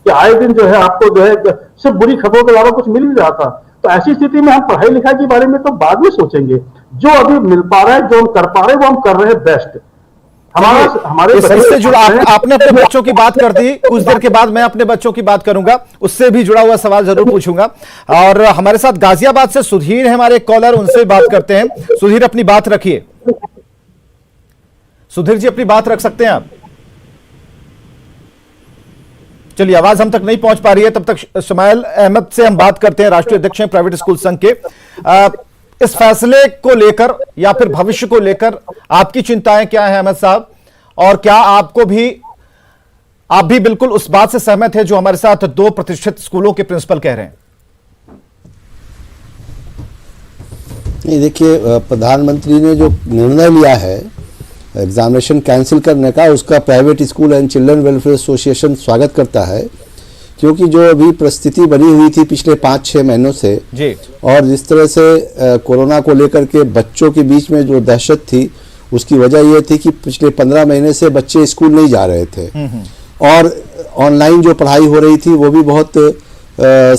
[SPEAKER 3] कि आए दिन जो है आपको जो है सिर्फ बुरी खबरों के अलावा कुछ मिल नहीं रहा था। तो ऐसी स्थिति में हम पढ़ाई लिखाई के बारे में तो बाद में सोचेंगे, जो अभी मिल पा रहा है, जो हम कर पा रहे हैं वो हम कर रहे हैं बेस्ट। हमारे
[SPEAKER 1] इससे जुड़ा आपने अपने बच्चों की बात कर दी, कुछ देर के बाद मैं अपने बच्चों की बात करूंगा, उससे भी जुड़ा हुआ सवाल जरूर पूछूंगा। और हमारे साथ गाजियाबाद से सुधीर है हमारे कॉलर, उनसे बात करते हैं। सुधीर अपनी बात रखिए। सुधीर जी अपनी बात रख सकते हैं आप? चलिए, आवाज हम तक नहीं पहुंच पा रही है, तब तक शमाइल अहमद से हम बात करते हैं, राष्ट्रीय अध्यक्ष हैं प्राइवेट स्कूल संघ के। इस फैसले को लेकर या फिर भविष्य को लेकर आपकी चिंताएं क्या हैं अहमद साहब, और क्या आप भी बिल्कुल उस बात से सहमत है जो हमारे साथ 2 प्रतिष्ठित स्कूलों के प्रिंसिपल कह रहे हैं?
[SPEAKER 11] नहीं, देखिए, प्रधानमंत्री ने जो निर्णय लिया है एग्जामिनेशन कैंसिल करने का, उसका private school and children welfare association स्वागत करता है, क्योंकि जो अभी परिस्थिति बनी हुई थी पिछले 5-6 महीनों से
[SPEAKER 1] जी, और
[SPEAKER 11] जिस तरह से कोरोना को लेकर के बच्चों के बीच में जो दहशत थी, उसकी वजह यह थी कि पिछले 15 महीने से बच्चे स्कूल नहीं जा रहे थे और ऑनलाइन जो पढ़ाई हो रही थी वो भी बहुत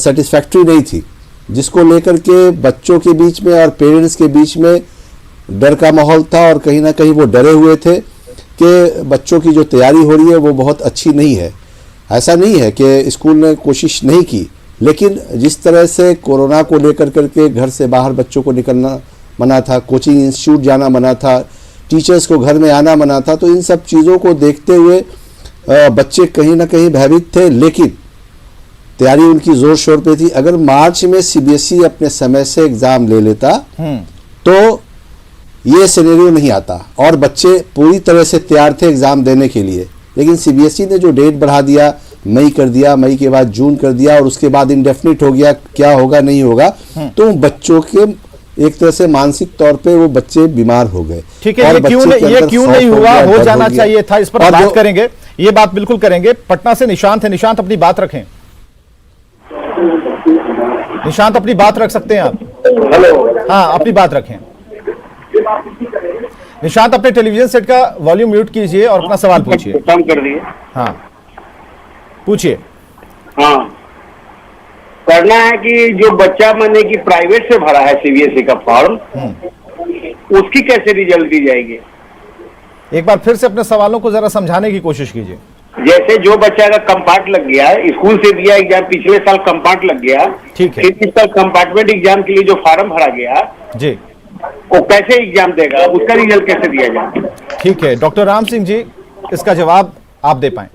[SPEAKER 11] सेटिस्फैक्ट्री नहीं थी, जिसको लेकर के बच्चों के बीच में और पेरेंट्स के बीच में डर का माहौल था और कहीं ना कहीं वो डरे हुए थे कि बच्चों की जो तैयारी हो रही है वो बहुत अच्छी नहीं है। ऐसा नहीं है कि स्कूल ने कोशिश नहीं की, लेकिन जिस तरह से कोरोना को लेकर करके घर से बाहर बच्चों को निकलना मना था, कोचिंग इंस्टीट्यूट जाना मना था, टीचर्स को घर में आना मना था, तो इन सब चीज़ों को देखते हुए बच्चे कहीं ना कहीं भयभीत थे, लेकिन तैयारी उनकी जोर शोर पे थी। अगर मार्च में सीबीएसई अपने समय से एग्जाम ले लेता तो ये सिनेरियो नहीं आता और बच्चे पूरी तरह से तैयार थे एग्जाम देने के लिए, लेकिन सीबीएसई ने जो डेट बढ़ा दिया, मई कर दिया, मई के बाद जून कर दिया और उसके बाद इंडेफिनिट हो गया, क्या होगा नहीं होगा, तो बच्चों के एक तरह से मानसिक तौर पे वो बच्चे बीमार हो गए।
[SPEAKER 1] ठीक है, ये क्यों नहीं हुआ, हो जाना चाहिए था, इस पर बात करेंगे, ये बात बिल्कुल करेंगे। पटना से निशांत है, निशांत अपनी बात रखें। निशांत अपनी बात रख सकते हैं आप?
[SPEAKER 6] हेलो,
[SPEAKER 1] हाँ, अपनी बात रखें। निशांत, अपने टेलीविजन सेट का वॉल्यूम म्यूट कीजिए और अपना सवाल पूछिए।
[SPEAKER 6] कम कर दिए।
[SPEAKER 1] हाँ, पूछिए।
[SPEAKER 6] हाँ, करना है कि जो बच्चा मैंने की प्राइवेट से भरा है सीबीएसई का फॉर्म, उसकी कैसे रिजल्ट दी जाएगी?
[SPEAKER 1] एक बार फिर से अपने सवालों को जरा समझाने की कोशिश कीजिए।
[SPEAKER 6] जैसे जो बच्चा का कंपार्ट लग गया है, स्कूल से दिया एग्जाम, पिछले साल कंपार्ट लग गया,
[SPEAKER 1] ठीक है,
[SPEAKER 6] फिर इस साल कंपार्टमेंट एग्जाम के लिए जो फॉर्म भरा गया
[SPEAKER 1] जी,
[SPEAKER 6] वो कैसे एग्जाम देगा, उसका रिजल्ट कैसे दिया जाए?
[SPEAKER 1] ठीक है, डॉक्टर राम सिंह जी, इसका जवाब आप दे पाएं।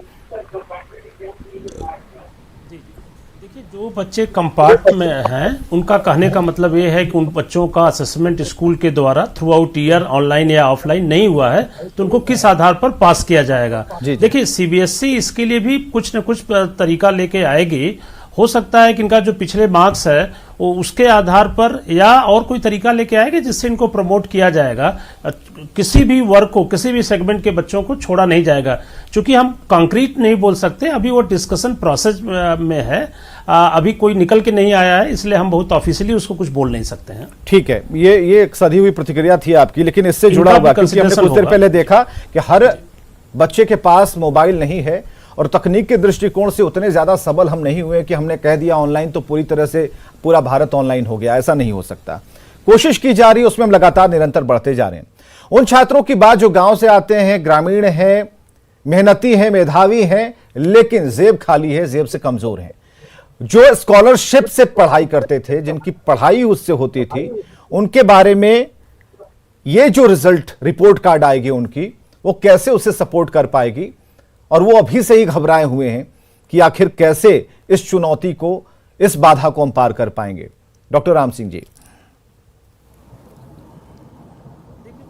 [SPEAKER 5] देखिए, जो बच्चे कंपार्ट में हैं उनका कहने का मतलब ये है कि उन बच्चों का असेसमेंट स्कूल के द्वारा थ्रू आउट ईयर ऑनलाइन या ऑफलाइन नहीं हुआ है, तो उनको किस आधार पर पास किया जाएगा। देखिए, सीबीएसई इसके लिए भी कुछ न कुछ तरीका लेके आएगी। हो सकता है कि इनका जो पिछले मार्क्स है वो उसके आधार पर या और कोई तरीका लेके आएगा जिससे इनको प्रमोट किया जाएगा। किसी भी वर्ग को, किसी भी सेगमेंट के बच्चों को छोड़ा नहीं जाएगा। क्योंकि हम कंक्रीट नहीं बोल सकते, अभी वो डिस्कशन प्रोसेस में है, अभी कोई निकल के नहीं आया है, इसलिए हम बहुत ऑफिशियली उसको कुछ बोल नहीं सकते हैं।
[SPEAKER 1] ठीक है, ये एक सधी हुई प्रतिक्रिया थी आपकी, लेकिन इससे जुड़ा हुआ, क्योंकि हमने कुछ देर पहले देखा कि हर बच्चे के पास मोबाइल नहीं है और तकनीक के दृष्टिकोण से उतने ज्यादा सबल हम नहीं हुए कि हमने कह दिया ऑनलाइन तो पूरी तरह से पूरा भारत ऑनलाइन हो गया। ऐसा नहीं हो सकता। कोशिश की जा रही है, उसमें हम लगातार निरंतर बढ़ते जा रहे हैं। उन छात्रों की बात जो गांव से आते हैं, ग्रामीण हैं, मेहनती हैं, मेधावी हैं, लेकिन जेब खाली है, जेब से कमजोर है, जो स्कॉलरशिप से पढ़ाई करते थे, जिनकी पढ़ाई उससे होती थी, उनके बारे में ये जो रिजल्ट रिपोर्ट कार्ड आएगी उनकी, वो कैसे उसे सपोर्ट कर पाएगी, और वो अभी से ही घबराए हुए हैं कि आखिर कैसे इस चुनौती को, इस बाधा को हम पार कर पाएंगे। डॉक्टर राम सिंह जी,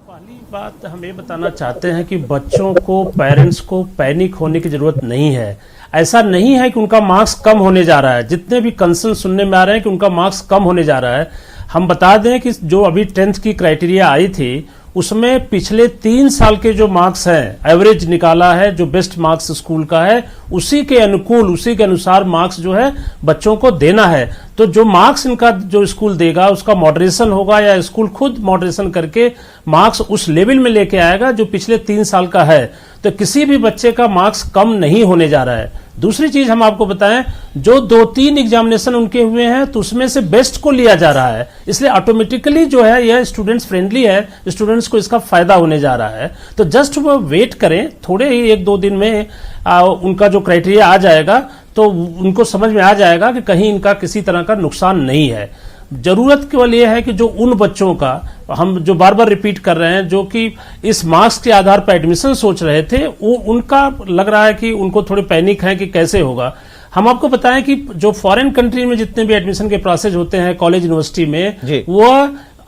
[SPEAKER 5] पहली बात हम ये बताना चाहते हैं कि बच्चों को, पेरेंट्स को पैनिक होने की जरूरत नहीं है। ऐसा नहीं है कि उनका मार्क्स कम होने जा रहा है। जितने भी कंसर्न सुनने में आ रहे हैं कि उनका मार्क्स कम होने जा रहा है, हम बता दें कि जो अभी 10th की क्राइटेरिया आई थी उसमें पिछले 3 साल के जो मार्क्स हैं, एवरेज निकाला है, जो बेस्ट मार्क्स स्कूल का है, उसी के अनुकूल, उसी के अनुसार मार्क्स जो है बच्चों को देना है। तो जो मार्क्स इनका जो स्कूल देगा उसका मॉडरेशन होगा या स्कूल खुद मॉडरेशन करके मार्क्स उस लेवल में लेके आएगा जो पिछले 3 साल का है। तो किसी भी बच्चे का मार्क्स कम नहीं होने जा रहा है। दूसरी चीज हम आपको बताएं, जो 2-3 एग्जामिनेशन उनके हुए हैं तो उसमें से बेस्ट को लिया जा रहा है, इसलिए ऑटोमेटिकली जो है यह स्टूडेंट्स फ्रेंडली है, स्टूडेंट्स को इसका फायदा होने जा रहा है। तो जस्ट वो वेट करें, थोड़े ही 1-2 दिन में उनका जो क्राइटेरिया आ जाएगा तो उनको समझ में आ जाएगा कि कहीं इनका किसी तरह का नुकसान नहीं है। जरूरत केवल यह है कि जो उन बच्चों का, हम जो बार बार रिपीट कर रहे हैं, जो कि इस मार्क्स के आधार पर एडमिशन सोच रहे थे, वो उनका लग रहा है कि उनको थोड़ी पैनिक है कि कैसे होगा। हम आपको बताएं कि जो फॉरेन कंट्री में जितने भी एडमिशन के प्रोसेस होते हैं कॉलेज यूनिवर्सिटी में, वो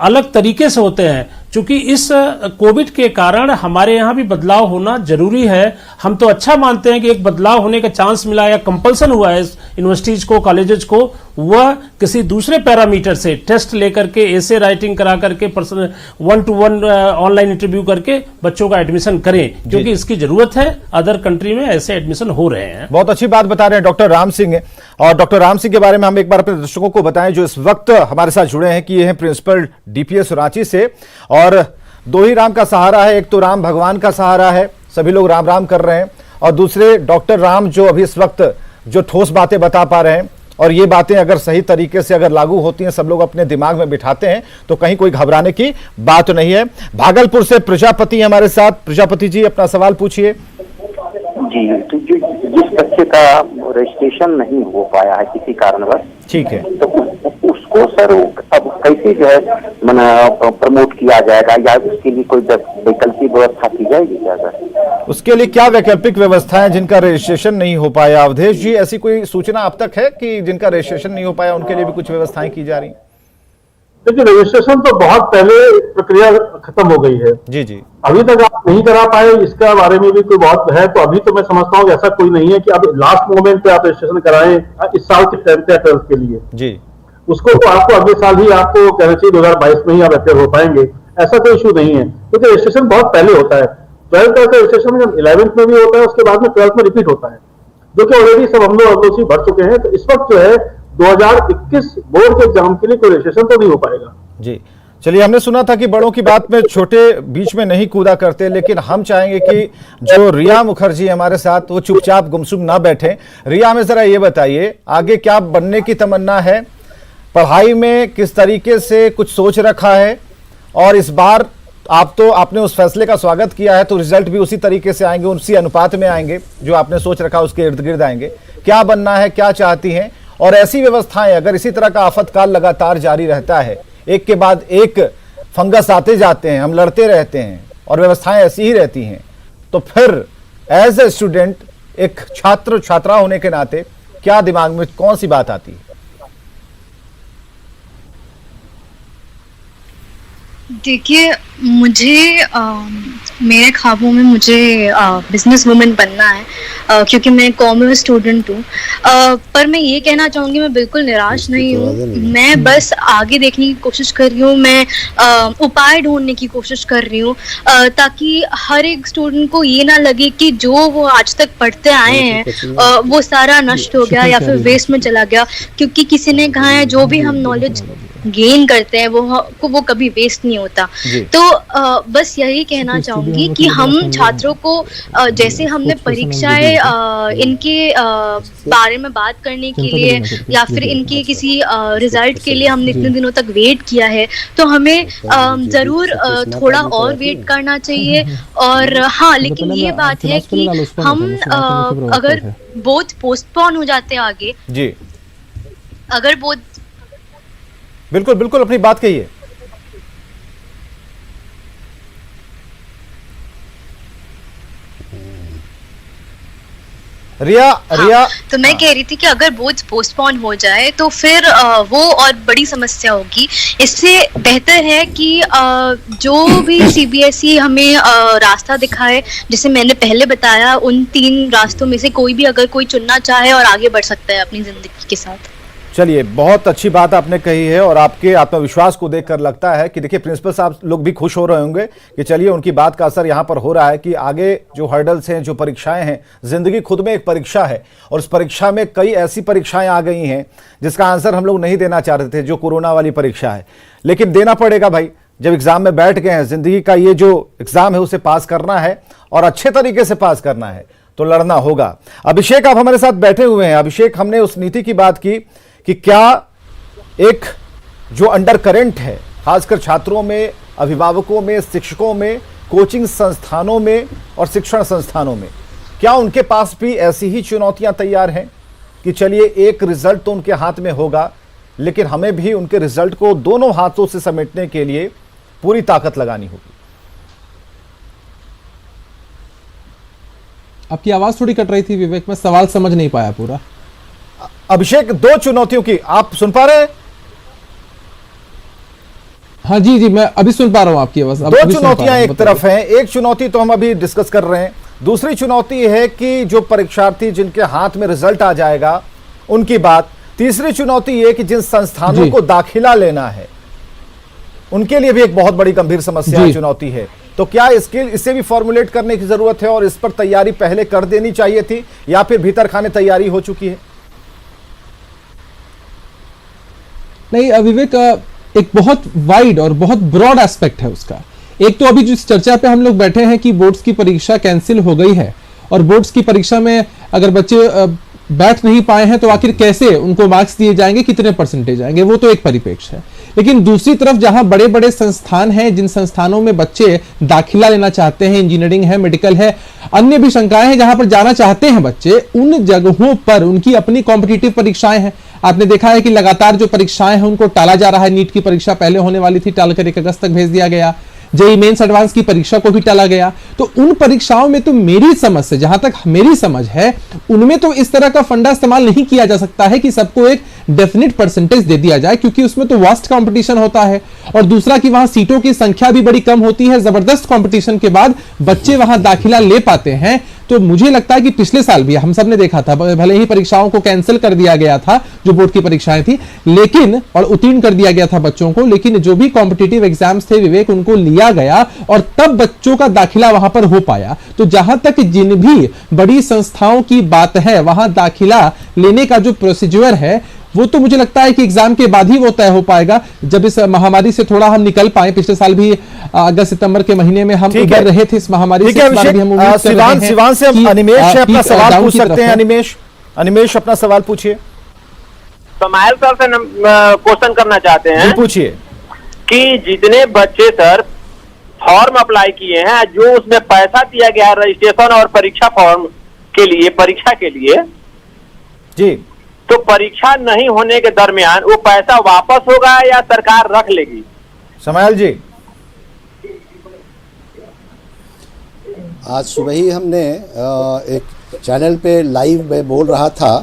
[SPEAKER 5] अलग तरीके से होते हैं। क्योंकि इस कोविड के कारण हमारे यहाँ भी बदलाव होना जरूरी है। हम तो अच्छा मानते हैं कि एक बदलाव होने का चांस मिला या कंपल्सन हुआ है यूनिवर्सिटीज को, कॉलेजेस को, वह किसी दूसरे पैरामीटर से टेस्ट लेकर के, एसे राइटिंग करा करके, पर्सनल 1-to-1 ऑनलाइन इंटरव्यू करके बच्चों का एडमिशन करें, क्योंकि इसकी जरूरत है। अदर कंट्री में ऐसे एडमिशन हो रहे हैं।
[SPEAKER 1] बहुत अच्छी बात बता रहे हैं डॉक्टर राम सिंह। और डॉक्टर राम सिंह के बारे में हम एक बार अपने दर्शकों को बताएं जो इस वक्त हमारे साथ जुड़े हैं कि ये हैं प्रिंसिपल डीपीएस रांची से। और दो ही राम का सहारा है, एक तो राम भगवान का सहारा है, सभी लोग राम राम कर रहे हैं, और दूसरे डॉक्टर राम जो अभी इस वक्त जो ठोस बातें बता पा रहे हैं, और ये बातें अगर सही तरीके से अगर लागू होती हैं, सब लोग अपने दिमाग में बिठाते हैं, तो कहीं कोई घबराने की बात नहीं है। भागलपुर से प्रजापति हमारे साथ। प्रजापति जी, अपना सवाल पूछिए।
[SPEAKER 12] जी, तो जिस बच्चे का रजिस्ट्रेशन नहीं हो पाया है किसी कारणवश, ठीक है, तो उसको सर अब कैसे जो है प्रमोट किया जाएगा, या उसके लिए कोई वैकल्पिक व्यवस्था की जाएगी क्या सर?
[SPEAKER 1] उसके लिए क्या वैकल्पिक व्यवस्था है जिनका रजिस्ट्रेशन नहीं हो पाया? अवधेश जी, ऐसी कोई सूचना अब तक है कि जिनका रजिस्ट्रेशन नहीं हो पाया उनके लिए भी कुछ व्यवस्थाएं की जा रही?
[SPEAKER 3] देखिए, रजिस्ट्रेशन तो बहुत पहले प्रक्रिया खत्म हो गई है।
[SPEAKER 1] जी जी।
[SPEAKER 3] अभी तक आप नहीं करा पाए, इसका बारे में भी कोई बहुत है, तो अभी तो मैं समझता हूँ कि ऐसा कोई नहीं है कि अब लास्ट मोमेंट पे आप रजिस्ट्रेशन कराएं इस साल के 10th या 12th के लिए जी। उसको तो आपको अगले साल ही आपको कहना चाहिए 2022 में ही आप अपेयर हो पाएंगे, ऐसा कोई इशू नहीं है, क्योंकि रजिस्ट्रेशन बहुत पहले होता है। 12th का रजिस्ट्रेशन जब 11th में भी होता है, उसके बाद में 12th में रिपीट होता है, जो कि ऑलरेडी सब हम लोग भर चुके हैं। तो इस वक्त जो है 2021 बोर्ड के एग्जाम के लिए कोई रजिस्ट्रेशन तो नहीं हो पाएगा
[SPEAKER 1] जी। चलिए, हमने सुना था कि बड़ों की बात में छोटे बीच में नहीं कूदा करते, लेकिन हम चाहेंगे कि जो रिया मुखर्जी हमारे साथ, वो चुपचाप गुमसुम ना बैठे। रिया, हमें जरा ये बताइए, आगे क्या बनने की तमन्ना है? पढ़ाई में किस तरीके से कुछ सोच रखा है? और इस बार आपने उस फैसले का स्वागत किया है, तो रिजल्ट भी उसी तरीके से आएंगे, उसी अनुपात में आएंगे जो आपने सोच रखा उसके इर्द गिर्द आएंगे। क्या बनना है, क्या चाहती हैं? और ऐसी व्यवस्थाएं, अगर इसी तरह का आफतकाल लगातार जारी रहता है, एक के बाद एक फंगस आते जाते हैं, हम लड़ते रहते हैं और व्यवस्थाएं ऐसी ही रहती हैं, तो फिर एज ए स्टूडेंट, एक छात्रा होने के नाते क्या दिमाग में कौन सी बात आती है?
[SPEAKER 10] देखिए, मुझे मेरे ख्वाबों में मुझे बिजनेस वुमेन बनना है, क्योंकि मैं कॉमर्स स्टूडेंट हूँ। पर मैं ये कहना चाहूँगी, मैं बिल्कुल निराश नहीं हूँ। मैं बस आगे देखने की कोशिश कर रही हूँ, मैं उपाय ढूंढने की कोशिश कर रही हूँ, ताकि हर एक स्टूडेंट को ये ना लगे कि जो वो आज तक पढ़ते आए हैं वो सारा नष्ट हो गया या फिर वेस्ट में चला गया। क्योंकि किसी ने कहा है, जो भी हम नॉलेज गेन करते हैं वो कभी वेस्ट नहीं होता। तो बस यही कहना चाहूंगी कि हम छात्रों को, जैसे हमने परीक्षाएं इनके बारे में बात करने के लिए या फिर इनके किसी रिजल्ट के लिए हमने इतने दिनों तक वेट किया है, तो हमें जरूर थोड़ा और वेट करना चाहिए। और हाँ, लेकिन ये बात है कि हम अगर बोथ पोस्टपोन हो जाते हैं आगे जी, अगर बोथ
[SPEAKER 1] बिल्कुल बिल्कुल अपनी बात कहिए। रिया
[SPEAKER 10] तो मैं कह रही थी कि अगर बोर्ड पोस्टपोन हो जाए तो फिर वो और बड़ी समस्या होगी। इससे बेहतर है कि जो भी सीबीएसई हमें रास्ता दिखाए, जैसे मैंने पहले बताया, उन 3 रास्तों में से कोई भी अगर कोई चुनना चाहे और आगे बढ़ सकता है अपनी जिंदगी के साथ।
[SPEAKER 1] चलिए, बहुत अच्छी बात आपने कही है और आपके आत्मविश्वास को देखकर लगता है कि देखिए, प्रिंसिपल साहब लोग भी खुश हो रहे होंगे कि चलिए, उनकी बात का असर यहाँ पर हो रहा है कि आगे जो हर्डल्स हैं, जो परीक्षाएं हैं, जिंदगी खुद में एक परीक्षा है और उस परीक्षा में कई ऐसी परीक्षाएं आ गई हैं जिसका आंसर हम लोग नहीं देना चाहते थे, जो कोरोना वाली परीक्षा है, लेकिन देना पड़ेगा भाई। जब एग्जाम में बैठ गए हैं, जिंदगी का ये जो एग्जाम है उसे पास करना है और अच्छे तरीके से पास करना है, तो लड़ना होगा। अभिषेक, आप हमारे साथ बैठे हुए हैं। अभिषेक, हमने उस नीति की बात की कि क्या एक जो अंडर करंट है, खासकर छात्रों में, अभिभावकों में, शिक्षकों में, कोचिंग संस्थानों में और शिक्षण संस्थानों में, क्या उनके पास भी ऐसी ही चुनौतियां तैयार हैं कि चलिए, एक रिजल्ट तो उनके हाथ में होगा, लेकिन हमें भी उनके रिजल्ट को दोनों हाथों से समेटने के लिए पूरी ताकत लगानी होगी?
[SPEAKER 8] आपकी आवाज थोड़ी कट रही थी विवेक, मैं सवाल समझ नहीं पाया पूरा।
[SPEAKER 1] अभिषेक, दो चुनौतियों की आप सुन पा रहे हैं?
[SPEAKER 8] हाँ जी जी, मैं अभी सुन पा रहा हूं आपकी आवाज।
[SPEAKER 1] दो चुनौतियां एक तरफ हैं, एक चुनौती तो हम अभी डिस्कस कर रहे हैं, दूसरी चुनौती है कि जो परीक्षार्थी जिनके हाथ में रिजल्ट आ जाएगा उनकी बात, तीसरी चुनौती ये कि जिन संस्थानों को दाखिला लेना है उनके लिए भी एक बहुत बड़ी गंभीर समस्या चुनौती है। तो क्या इसे भी फॉर्मुलेट करने की जरूरत है और इस पर तैयारी पहले कर देनी चाहिए थी या फिर भीतर खाने तैयारी हो चुकी है?
[SPEAKER 8] नहीं विवेक, एक बहुत वाइड और बहुत ब्रॉड एस्पेक्ट है उसका। एक तो अभी जिस चर्चा पे हम लोग बैठे हैं कि बोर्ड्स की परीक्षा कैंसिल हो गई है और बोर्ड्स की परीक्षा में अगर बच्चे बैठ नहीं पाए हैं तो आखिर कैसे उनको मार्क्स दिए जाएंगे, कितने परसेंटेज आएंगे, वो तो एक परिप्रेक्ष्य है। लेकिन दूसरी तरफ जहां बड़े बड़े संस्थान हैं, जिन संस्थानों में बच्चे दाखिला लेना चाहते हैं, इंजीनियरिंग है, मेडिकल है, अन्य भी शंकाएं हैं, जहां पर जाना चाहते हैं बच्चे, उन जगहों पर उनकी अपनी कॉम्पिटिटिव परीक्षाएं हैं। आपने देखा है कि लगातार जो परीक्षाएं हैं उनको टाला जा रहा है। नीट की परीक्षा पहले होने वाली थी, टालकर 1 अगस्त तक भेज दिया गया। जेईई मेंस एडवांस की परीक्षा को भी टाला गया। तो उन परीक्षाओं में तो मेरी समझ से, जहां तक मेरी समझ है, उनमें तो इस तरह का फंडा इस्तेमाल नहीं किया जा सकता है कि सबको एक डेफिनेट परसेंटेज दे दिया जाए, क्योंकि उसमें तो वास्ट कंपटीशन होता है। और दूसरा कि वहां सीटों की संख्या भी बड़ी कम होती है। जबरदस्त कंपटीशन के बाद बच्चे वहां दाखिला ले पाते हैं। तो मुझे लगता है कि पिछले साल भी हम सब ने देखा था, भले ही परीक्षाओं को कैंसिल कर दिया गया था जो बोर्ड की परीक्षाएं थी, लेकिन और उत्तीर्ण कर दिया गया था बच्चों को, लेकिन जो भी कॉम्पिटिटिव एग्जाम्स थे विवेक, उनको लिया गया और तब बच्चों का दाखिला वहां पर हो पाया। तो जहां तक जिन भी बड़ी संस्थाओं की बात है, वहां दाखिला लेने का जो प्रोसीजर है वो तो मुझे लगता है कि एग्जाम के बाद ही वो तय हो पाएगा, जब इस महामारी से थोड़ा हम निकल पाए। पिछले साल भी अगस्त सितंबर के महीने में हम उबर रहे थे इस महामारी से।
[SPEAKER 1] सिवान से हम अनिमेश से अपना सवाल पूछ सकते हैं। अनिमेश अपना सवाल पूछिए।
[SPEAKER 7] समायल सर से क्वेश्चन करना चाहते हैं।
[SPEAKER 1] पूछिए
[SPEAKER 7] कि जितने बच्चे सर फॉर्म अप्लाई किए हैं, जो उसमें पैसा दिया गया रजिस्ट्रेशन और परीक्षा फॉर्म के लिए, परीक्षा के लिए
[SPEAKER 1] जी,
[SPEAKER 7] तो परीक्षा नहीं होने के दरमियान वो पैसा वापस होगा या सरकार रख लेगी?
[SPEAKER 1] समायल जी,
[SPEAKER 11] आज सुबह ही हमने एक चैनल पे लाइव में बोल रहा था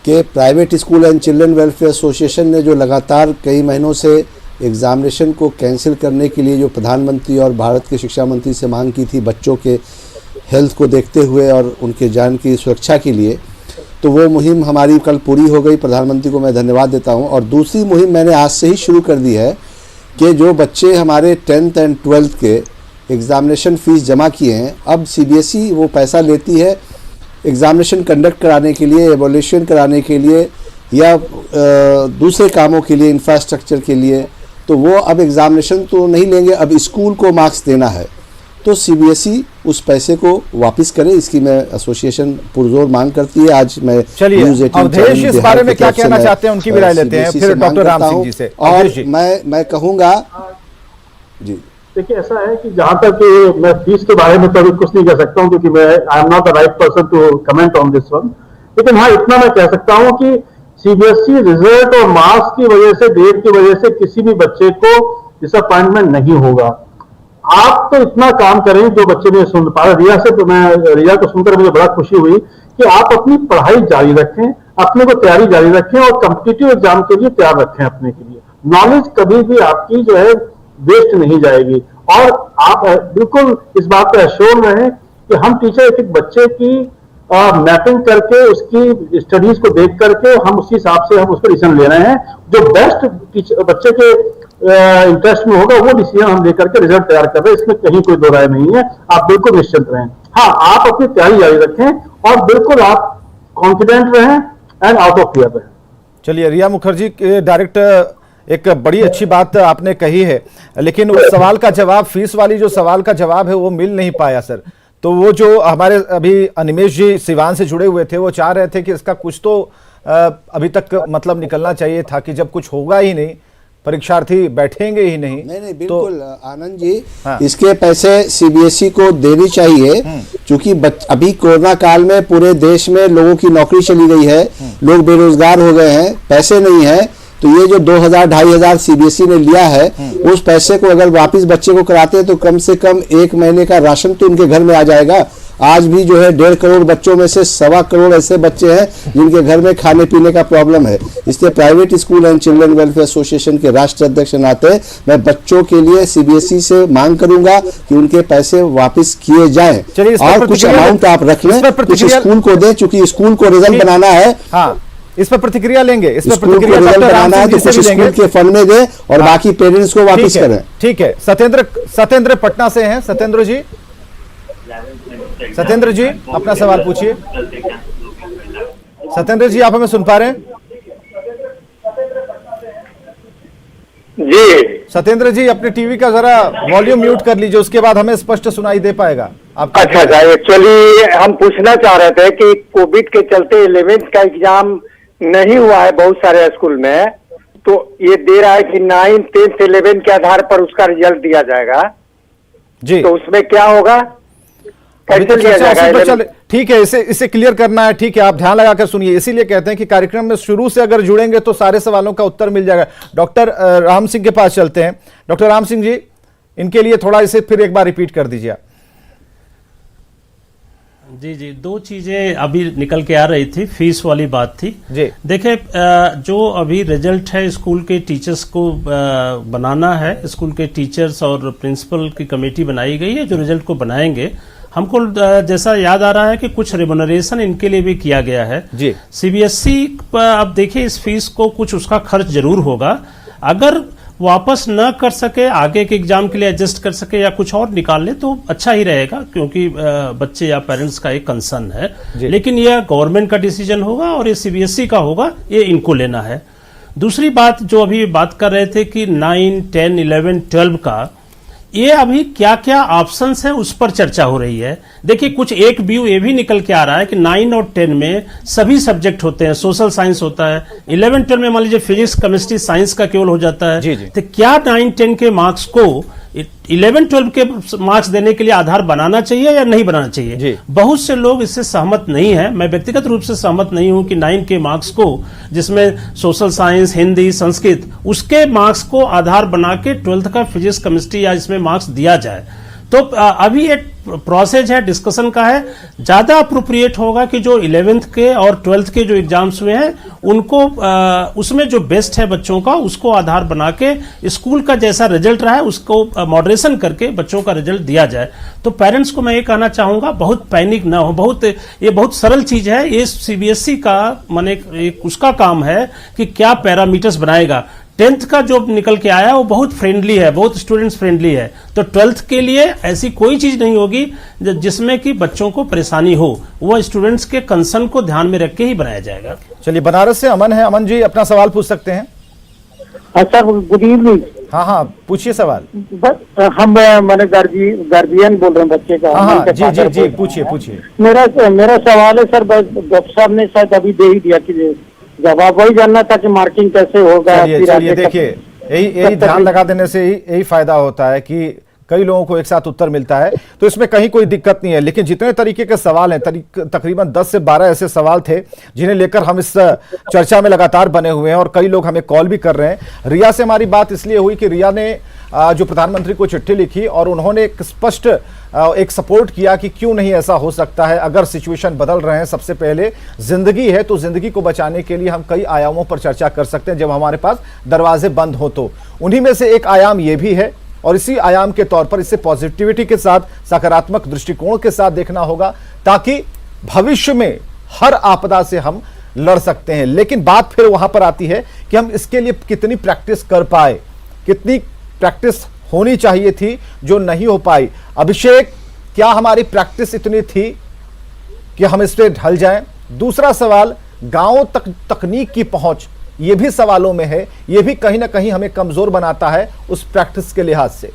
[SPEAKER 11] कि private school and children welfare association ने जो लगातार कई महीनों से एग्जामिनेशन को कैंसिल करने के लिए जो प्रधानमंत्री और भारत के शिक्षा मंत्री से मांग की थी, बच्चों के हेल्थ को देखते हुए और उनके जान की सुरक्षा के लिए, तो वो मुहिम हमारी कल पूरी हो गई। प्रधानमंत्री को मैं धन्यवाद देता हूं। और दूसरी मुहिम मैंने आज से ही शुरू कर दी है कि जो बच्चे हमारे 10th एंड 12th के एग्ज़ामिनेशन फ़ीस जमा किए हैं, अब सीबीएसई वो पैसा लेती है एग्ज़ामिनेशन कंडक्ट कराने के लिए, एवोल्यूशन कराने के लिए या दूसरे कामों के लिए, इंफ्रास्ट्रक्चर के लिए। तो वो अब एग्ज़ामिनेशन तो नहीं लेंगे, अब स्कूल को मार्क्स देना है। तो सीबीएसई उस पैसे को वापस करे, इसकी मैं एसोसिएशन पुरजोर मांग करती है। आज मैं
[SPEAKER 1] चलिए अवधेश इस बारे में क्या कहना चाहते हैं उनकी भी राय लेते हैं, फिर डॉक्टर राम सिंह जी से।
[SPEAKER 11] और मैं कहूँगा जी,
[SPEAKER 3] देखिए ऐसा है कि जहां तक मैं फीस के बारे में तो अभी कुछ नहीं कह सकता हूं, क्योंकि मैं I am not the right person to comment on this one. लेकिन हाँ, इतना मैं कह सकता हूं कि सीबीएसई रिजल्ट और मार्क्स की वजह से, डेट की वजह से किसी भी बच्चे को डिसअपॉइंटमेंट नहीं होगा। आप तो इतना काम करें, जो बच्चे ने सुन पा, रिया से तो मैं, रिया को सुनकर मुझे बड़ा खुशी हुई कि आप अपनी पढ़ाई जारी रखें, अपने को तैयारी जारी रखें और कॉम्पिटिटिव एग्जाम के लिए तैयार रखें अपने के लिए। नॉलेज कभी भी आपकी जो है वेस्ट नहीं जाएगी। और आप बिल्कुल इस बात पर एश्योर रहें कि हम टीचर एक एक बच्चे की मैपिंग करके, उसकी स्टडीज को देख करके हम उसी हिसाब से हम उस पर डिसीजन ले रहे हैं। जो बेस्ट बच्चे के इंटरेस्ट में होगा वो डिसीजन हम लेकर के रिजल्ट तैयार कर रहे हैं, इसमें कहीं कोई दो राय नहीं है। आप बिल्कुल निश्चिंत रहें। हाँ, आप अपनी तैयारी जारी रखें और बिल्कुल आप कॉन्फिडेंट रहें एंड आउट ऑफ फियर रहें।
[SPEAKER 1] चलिए, रिया मुखर्जी डायरेक्ट एक बड़ी अच्छी बात आपने कही है, लेकिन उस सवाल का जवाब, फीस वाली जो सवाल का जवाब है वो मिल नहीं पाया सर। तो वो जो हमारे अभी अनिमेश जी सिवान से जुड़े हुए थे, वो चाह रहे थे कि इसका कुछ तो अभी तक मतलब निकलना चाहिए था कि जब कुछ होगा ही नहीं, परीक्षार्थी बैठेंगे ही नहीं।
[SPEAKER 11] नहीं बिल्कुल तो, आनंद जी, हाँ। इसके पैसे सीबीएसई को देनी चाहिए, क्योंकि अभी कोरोना काल में पूरे देश में लोगों की नौकरी चली गई है, लोग बेरोजगार हो गए हैं, पैसे नहीं है। तो ये जो 2000-2500 सीबीएसई ने लिया है, उस पैसे को अगर वापस बच्चे को कराते हैं तो कम से कम 1 महीने का राशन तो उनके घर में आ जाएगा। आज भी जो है 1.5 करोड़ बच्चों में से 1.25 करोड़ ऐसे बच्चे हैं जिनके घर में खाने पीने का प्रॉब्लम है। इसलिए private school and children welfare association के राष्ट्र अध्यक्ष नाते मैं बच्चों के लिए सीबीएसई से मांग करूंगा कि उनके पैसे वापस किए जाएं और कुछ अमाउंट आप रख लें, कुछ स्कूल को दें, चूंकि स्कूल को रिजल्ट बनाना है।
[SPEAKER 1] हाँ, इस पर प्रतिक्रिया लेंगे, इस पर
[SPEAKER 11] स्कूल को रिजल्ट बनाना है तो कुछ स्कूल के फंड में दें और बाकी पेरेंट्स को वापस करें।
[SPEAKER 1] ठीक है, सत्येंद्र पटना से हैं। सत्येंद्र जी अपना सवाल पूछिए। सत्येंद्र जी, आप हमें सुन पा रहे हैं?
[SPEAKER 6] जी
[SPEAKER 1] सत्येंद्र जी, अपने टीवी का जरा वॉल्यूम म्यूट कर लीजिए, उसके बाद हमें स्पष्ट सुनाई दे पाएगा आपका।
[SPEAKER 6] अच्छा, एक्चुअली हम पूछना चाह रहे थे कि कोविड के चलते 11th का एग्जाम नहीं हुआ है बहुत सारे स्कूल में, तो ये दे रहा है कि 9th, 10th, 11th के आधार पर उसका रिजल्ट दिया जाएगा
[SPEAKER 1] जी,
[SPEAKER 6] तो उसमें क्या होगा, कैसे लिया जाएगा?
[SPEAKER 1] ठीक है, इसे क्लियर करना है। ठीक है, आप ध्यान लगाकर सुनिए, इसीलिए कहते हैं कि कार्यक्रम में शुरू से अगर जुड़ेंगे तो सारे सवालों का उत्तर मिल जाएगा। डॉक्टर राम सिंह के पास चलते हैं। डॉक्टर राम सिंह जी, इनके लिए थोड़ा इसे फिर एक बार रिपीट कर दीजिए।
[SPEAKER 5] जी, दो चीजें अभी निकल के आ रही थी, फीस वाली बात थी
[SPEAKER 1] जी।
[SPEAKER 5] देखिए, जो अभी रिजल्ट है स्कूल के टीचर्स को बनाना है, स्कूल के टीचर्स और प्रिंसिपल की कमेटी बनाई गई है जो रिजल्ट को बनाएंगे। हमको जैसा याद आ रहा है कि कुछ रेमुनरेशन इनके लिए भी किया गया है
[SPEAKER 1] जी।
[SPEAKER 5] सीबीएसई पर अब देखिए, इस फीस को कुछ उसका खर्च जरूर होगा। अगर वापस न कर सके, आगे के एग्जाम के लिए एडजस्ट कर सके या कुछ और निकाल ले तो अच्छा ही रहेगा, क्योंकि बच्चे या पेरेंट्स का एक कंसर्न है। लेकिन यह गवर्नमेंट का डिसीजन होगा और ये सीबीएसई का होगा, ये इनको लेना है। दूसरी बात जो अभी बात कर रहे थे कि 9, 10, 11, 12 का ये अभी क्या क्या ऑप्शंस है उस पर चर्चा हो रही है। देखिए, कुछ एक व्यू ये भी निकल के आ रहा है कि 9 और 10 में सभी सब्जेक्ट होते हैं, सोशल साइंस होता है। 11, 12 में मान लीजिए फिजिक्स, केमिस्ट्री, साइंस का केवल हो जाता है। तो क्या 9, 10 के मार्क्स को 11, 12 के मार्क्स देने के लिए आधार बनाना चाहिए या नहीं बनाना चाहिए? बहुत से लोग इससे सहमत नहीं है। मैं व्यक्तिगत रूप से सहमत नहीं हूं कि 9 के मार्क्स को, जिसमें सोशल साइंस, हिंदी, संस्कृत, उसके मार्क्स को आधार बना के 12th का फिजिक्स, केमिस्ट्री या इसमें मार्क्स दिया जाए। तो अभी एक प्रोसेस है, डिस्कशन का है। ज्यादा अप्रोप्रिएट होगा कि जो 11th के और 12th के जो एग्जाम्स हुए हैं उनको उसमें जो बेस्ट है बच्चों का, उसको आधार बना के स्कूल का जैसा रिजल्ट रहा है उसको मॉडरेशन करके बच्चों का रिजल्ट दिया जाए। तो पेरेंट्स को मैं ये कहना चाहूंगा, बहुत पैनिक ना हो। ये बहुत सरल चीज है। ये सीबीएसई का माने उसका काम है कि क्या पैरामीटर्स बनाएगा। 10th का जो निकल के आया वो बहुत फ्रेंडली है, बहुत स्टूडेंट्स फ्रेंडली है। तो 12th के लिए ऐसी कोई चीज नहीं होगी जिसमें कि बच्चों को परेशानी हो। वो स्टूडेंट्स के कंसर्न को ध्यान में रख के ही बनाया जाएगा।
[SPEAKER 1] चलिए, बनारस से अमन है। अमन जी, अपना सवाल पूछ सकते हैं।
[SPEAKER 13] Sir, good evening.
[SPEAKER 1] हाँ, पूछिए सवाल।
[SPEAKER 13] हम मैंने गार्जियन बोल रहे हैं बच्चे का।
[SPEAKER 1] हाँ, जी, पूछिए।
[SPEAKER 13] मेरा सवाल है सर, डॉक्टर साहब ने शायद अभी दे ही दिया कि जवाब वही जानना था कि मार्किंग कैसे होगा।
[SPEAKER 1] चलिए देखिए, यही ध्यान लगा देने से यही फायदा होता है कि कई लोगों को एक साथ उत्तर मिलता है, तो इसमें कहीं कोई दिक्कत नहीं है। लेकिन जितने तरीके के सवाल हैं, तकरीबन 10 से 12 ऐसे सवाल थे जिन्हें लेकर हम इस चर्चा में लगातार बने हुए हैं और कई लोग हमें कॉल भी कर रहे हैं। रिया से हमारी बात इसलिए हुई कि रिया ने जो प्रधानमंत्री को चिट्ठी लिखी और उन्होंने एक स्पष्ट एक सपोर्ट किया कि क्यों नहीं ऐसा हो सकता है। अगर सिचुएशन बदल रहे हैं, सबसे पहले जिंदगी है, तो जिंदगी को बचाने के लिए हम कई आयामों पर चर्चा कर सकते हैं जब हमारे पास दरवाजे बंद हो। तो उन्हीं में से एक आयाम ये भी है और इसी आयाम के तौर पर इसे पॉजिटिविटी के साथ, सकारात्मक दृष्टिकोण के साथ देखना होगा ताकि भविष्य में हर आपदा से हम लड़ सकते हैं। लेकिन बात फिर वहां पर आती है कि हम इसके लिए कितनी प्रैक्टिस कर पाए, कितनी प्रैक्टिस होनी चाहिए थी जो नहीं हो पाई। अभिषेक, क्या हमारी प्रैक्टिस इतनी थी कि हम इस पे ढल जाएं? दूसरा सवाल, गांवों तक तकनीक की पहुंच, ये भी सवालों में है। ये भी कहीं ना कहीं हमें कमजोर बनाता है उस प्रैक्टिस के लिहाज से।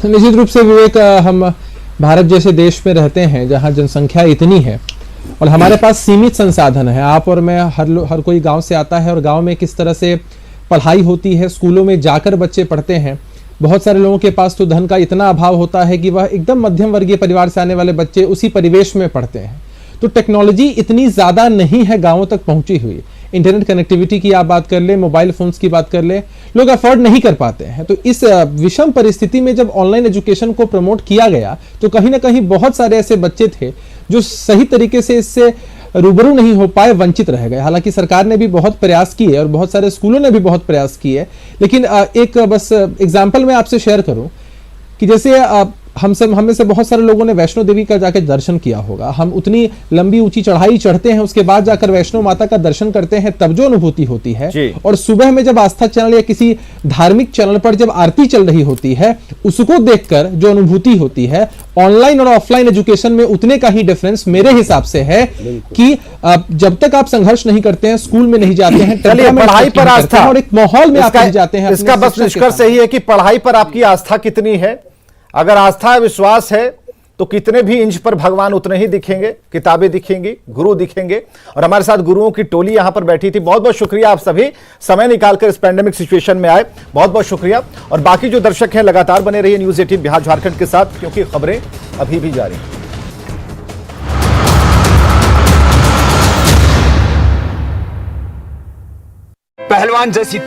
[SPEAKER 8] निश्चित रूप से विवेक, हम भारत जैसे देश में रहते हैं जहां जनसंख्या इतनी है और हमारे पास सीमित संसाधन है। आप और मैं, हर कोई गांव से आता है और गांव में किस तरह से पढ़ाई होती है, स्कूलों में जाकर बच्चे पढ़ते हैं। बहुत सारे लोगों के पास तो धन का इतना अभाव होता है कि वह एकदम मध्यम वर्गीय परिवार से आने वाले बच्चे उसी परिवेश में पढ़ते हैं। तो टेक्नोलॉजी इतनी ज्यादा नहीं है गांवों तक पहुंची हुई। इंटरनेट कनेक्टिविटी की आप बात कर ले, मोबाइल फोन्स की बात कर ले, लोग अफोर्ड नहीं कर पाते हैं। तो इस विषम परिस्थिति में जब ऑनलाइन एजुकेशन को प्रमोट किया गया तो कहीं ना कहीं बहुत सारे ऐसे बच्चे थे जो सही तरीके से इससे रूबरू नहीं हो पाए, वंचित रह गए। हालांकि सरकार ने भी बहुत प्रयास किए और बहुत सारे स्कूलों ने भी बहुत प्रयास किए, लेकिन एक बस एग्जाम्पल मैं आपसे शेयर करूं कि जैसे हम में से बहुत सारे लोगों ने वैष्णो देवी का जाके दर्शन किया होगा। हम उतनी लंबी ऊंची चढ़ाई चढ़ते हैं, उसके बाद जाकर वैष्णो माता का दर्शन करते हैं, तब जो अनुभूति होती है, और सुबह में जब आस्था चैनल या किसी धार्मिक चैनल पर जब आरती चल रही होती है, उसको देखकर जो अनुभूति होती है, ऑनलाइन और ऑफलाइन एजुकेशन में उतने का ही डिफरेंस मेरे हिसाब से है कि जब तक आप संघर्ष नहीं करते हैं, स्कूल में नहीं जाते हैं,
[SPEAKER 1] पढ़ाई पर आस्था
[SPEAKER 8] और एक माहौल में आप नहीं जाते हैं,
[SPEAKER 1] इसका बस निष्कर्ष यही है कि पढ़ाई पर आपकी आस्था कितनी है। अगर आस्था विश्वास है तो कितने भी इंच पर भगवान उतने ही दिखेंगे, किताबें दिखेंगी, गुरु दिखेंगे। और हमारे साथ गुरुओं की टोली यहां पर बैठी थी। बहुत बहुत शुक्रिया, आप सभी समय निकालकर इस पैंडेमिक सिचुएशन में आए, बहुत बहुत शुक्रिया। और बाकी जो दर्शक हैं लगातार बने रहिए न्यूज़ 18 बिहार झारखंड के साथ, क्योंकि खबरें अभी भी जारी हैं।
[SPEAKER 14] पहलवान जैसी